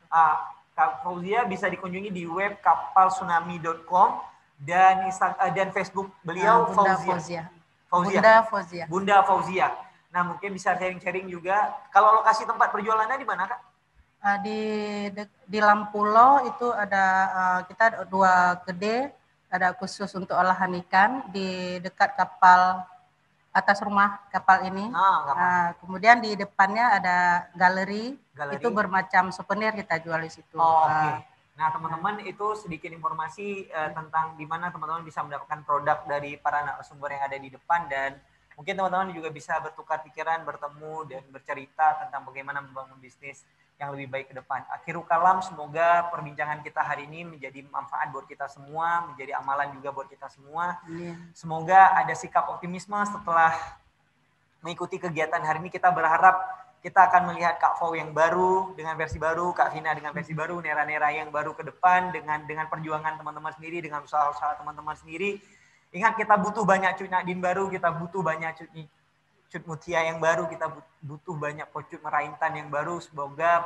Kak Fauzia bisa dikunjungi di web kapaltsunami.com dan Facebook beliau Bunda Fauzia. Nah, mungkin bisa sharing-sharing juga. Kalau lokasi tempat perjualannya di mana, Kak? Di Lampulo itu ada kita ada 2 kedai. Ada khusus untuk olahan ikan di dekat kapal atas rumah kapal ini. Kemudian di depannya ada galeri. Itu bermacam souvenir kita jual di situ. Oke. Nah, teman-teman itu sedikit informasi tentang di mana teman-teman bisa mendapatkan produk dari para narasumber yang ada di depan dan mungkin teman-teman juga bisa bertukar pikiran, bertemu dan bercerita tentang bagaimana membangun bisnis yang lebih baik ke depan. Akhirul kalam, semoga perbincangan kita hari ini menjadi manfaat buat kita semua, menjadi amalan juga buat kita semua. Semoga ada sikap optimisme setelah mengikuti kegiatan hari ini. Kita berharap kita akan melihat Kak Fau yang baru dengan versi baru, Kak Vina dengan versi baru, Nera-Nera yang baru ke depan dengan perjuangan teman-teman sendiri, dengan usaha-usaha teman-teman sendiri. Ingat, kita butuh banyak Cut Nadin baru, kita butuh banyak Cut Mutia yang baru, kita butuh banyak Pocut Meraintan yang baru. Semoga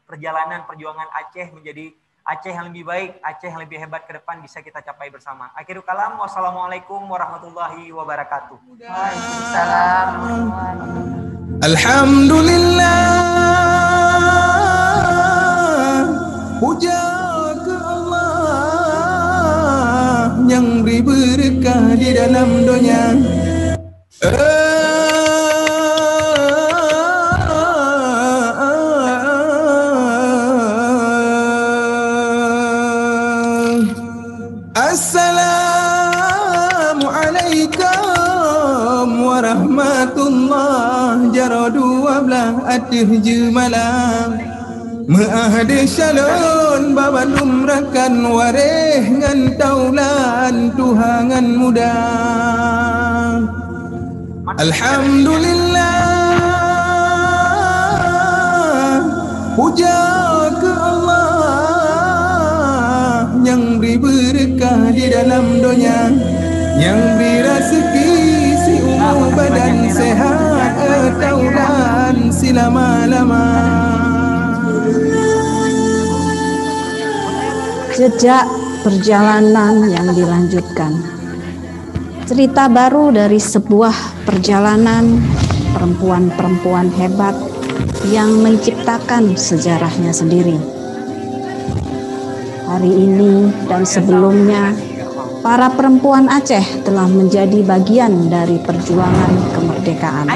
perjalanan perjuangan Aceh menjadi Aceh yang lebih baik, Aceh yang lebih hebat ke depan bisa kita capai bersama. Akhirul kalam, wassalamualaikum warahmatullahi wabarakatuh. Waalaikumsalam. Alhamdulillah, puja ke Allah yang beri berkah di dalam dunia. Assalamualaikum warahmatullahi jaradu wablah atih malam Ma'ahdi syalun baban umrakan wareh ngan taulan tuhangan muda. Alhamdulillah, puja ke Allah yang beri berkah di dalam dunia, yang beri rezeki si umur badan sehat taulan selama-lama. Jejak perjalanan yang dilanjutkan. Cerita baru dari sebuah perjalanan perempuan-perempuan hebat yang menciptakan sejarahnya sendiri. Hari ini dan sebelumnya, para perempuan Aceh telah menjadi bagian dari perjuangan kemerdekaan.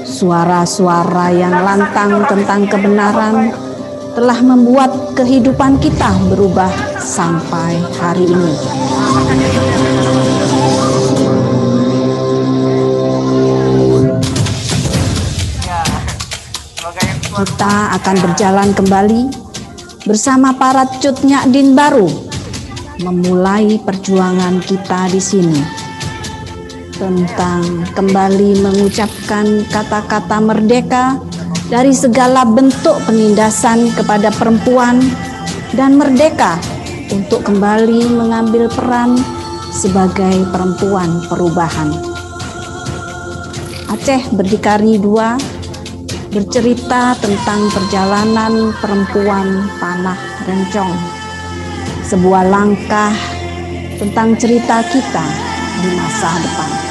Suara-suara yang lantang tentang kebenaran telah membuat kehidupan kita berubah sampai hari ini. Kita akan berjalan kembali bersama para Cut Nadin baru, memulai perjuangan kita di sini tentang kembali mengucapkan kata-kata merdeka dari segala bentuk penindasan kepada perempuan dan merdeka untuk kembali mengambil peran sebagai perempuan perubahan. Aceh Berdikari 2 bercerita tentang perjalanan perempuan Tanah Rencong, sebuah langkah tentang cerita kita di masa depan.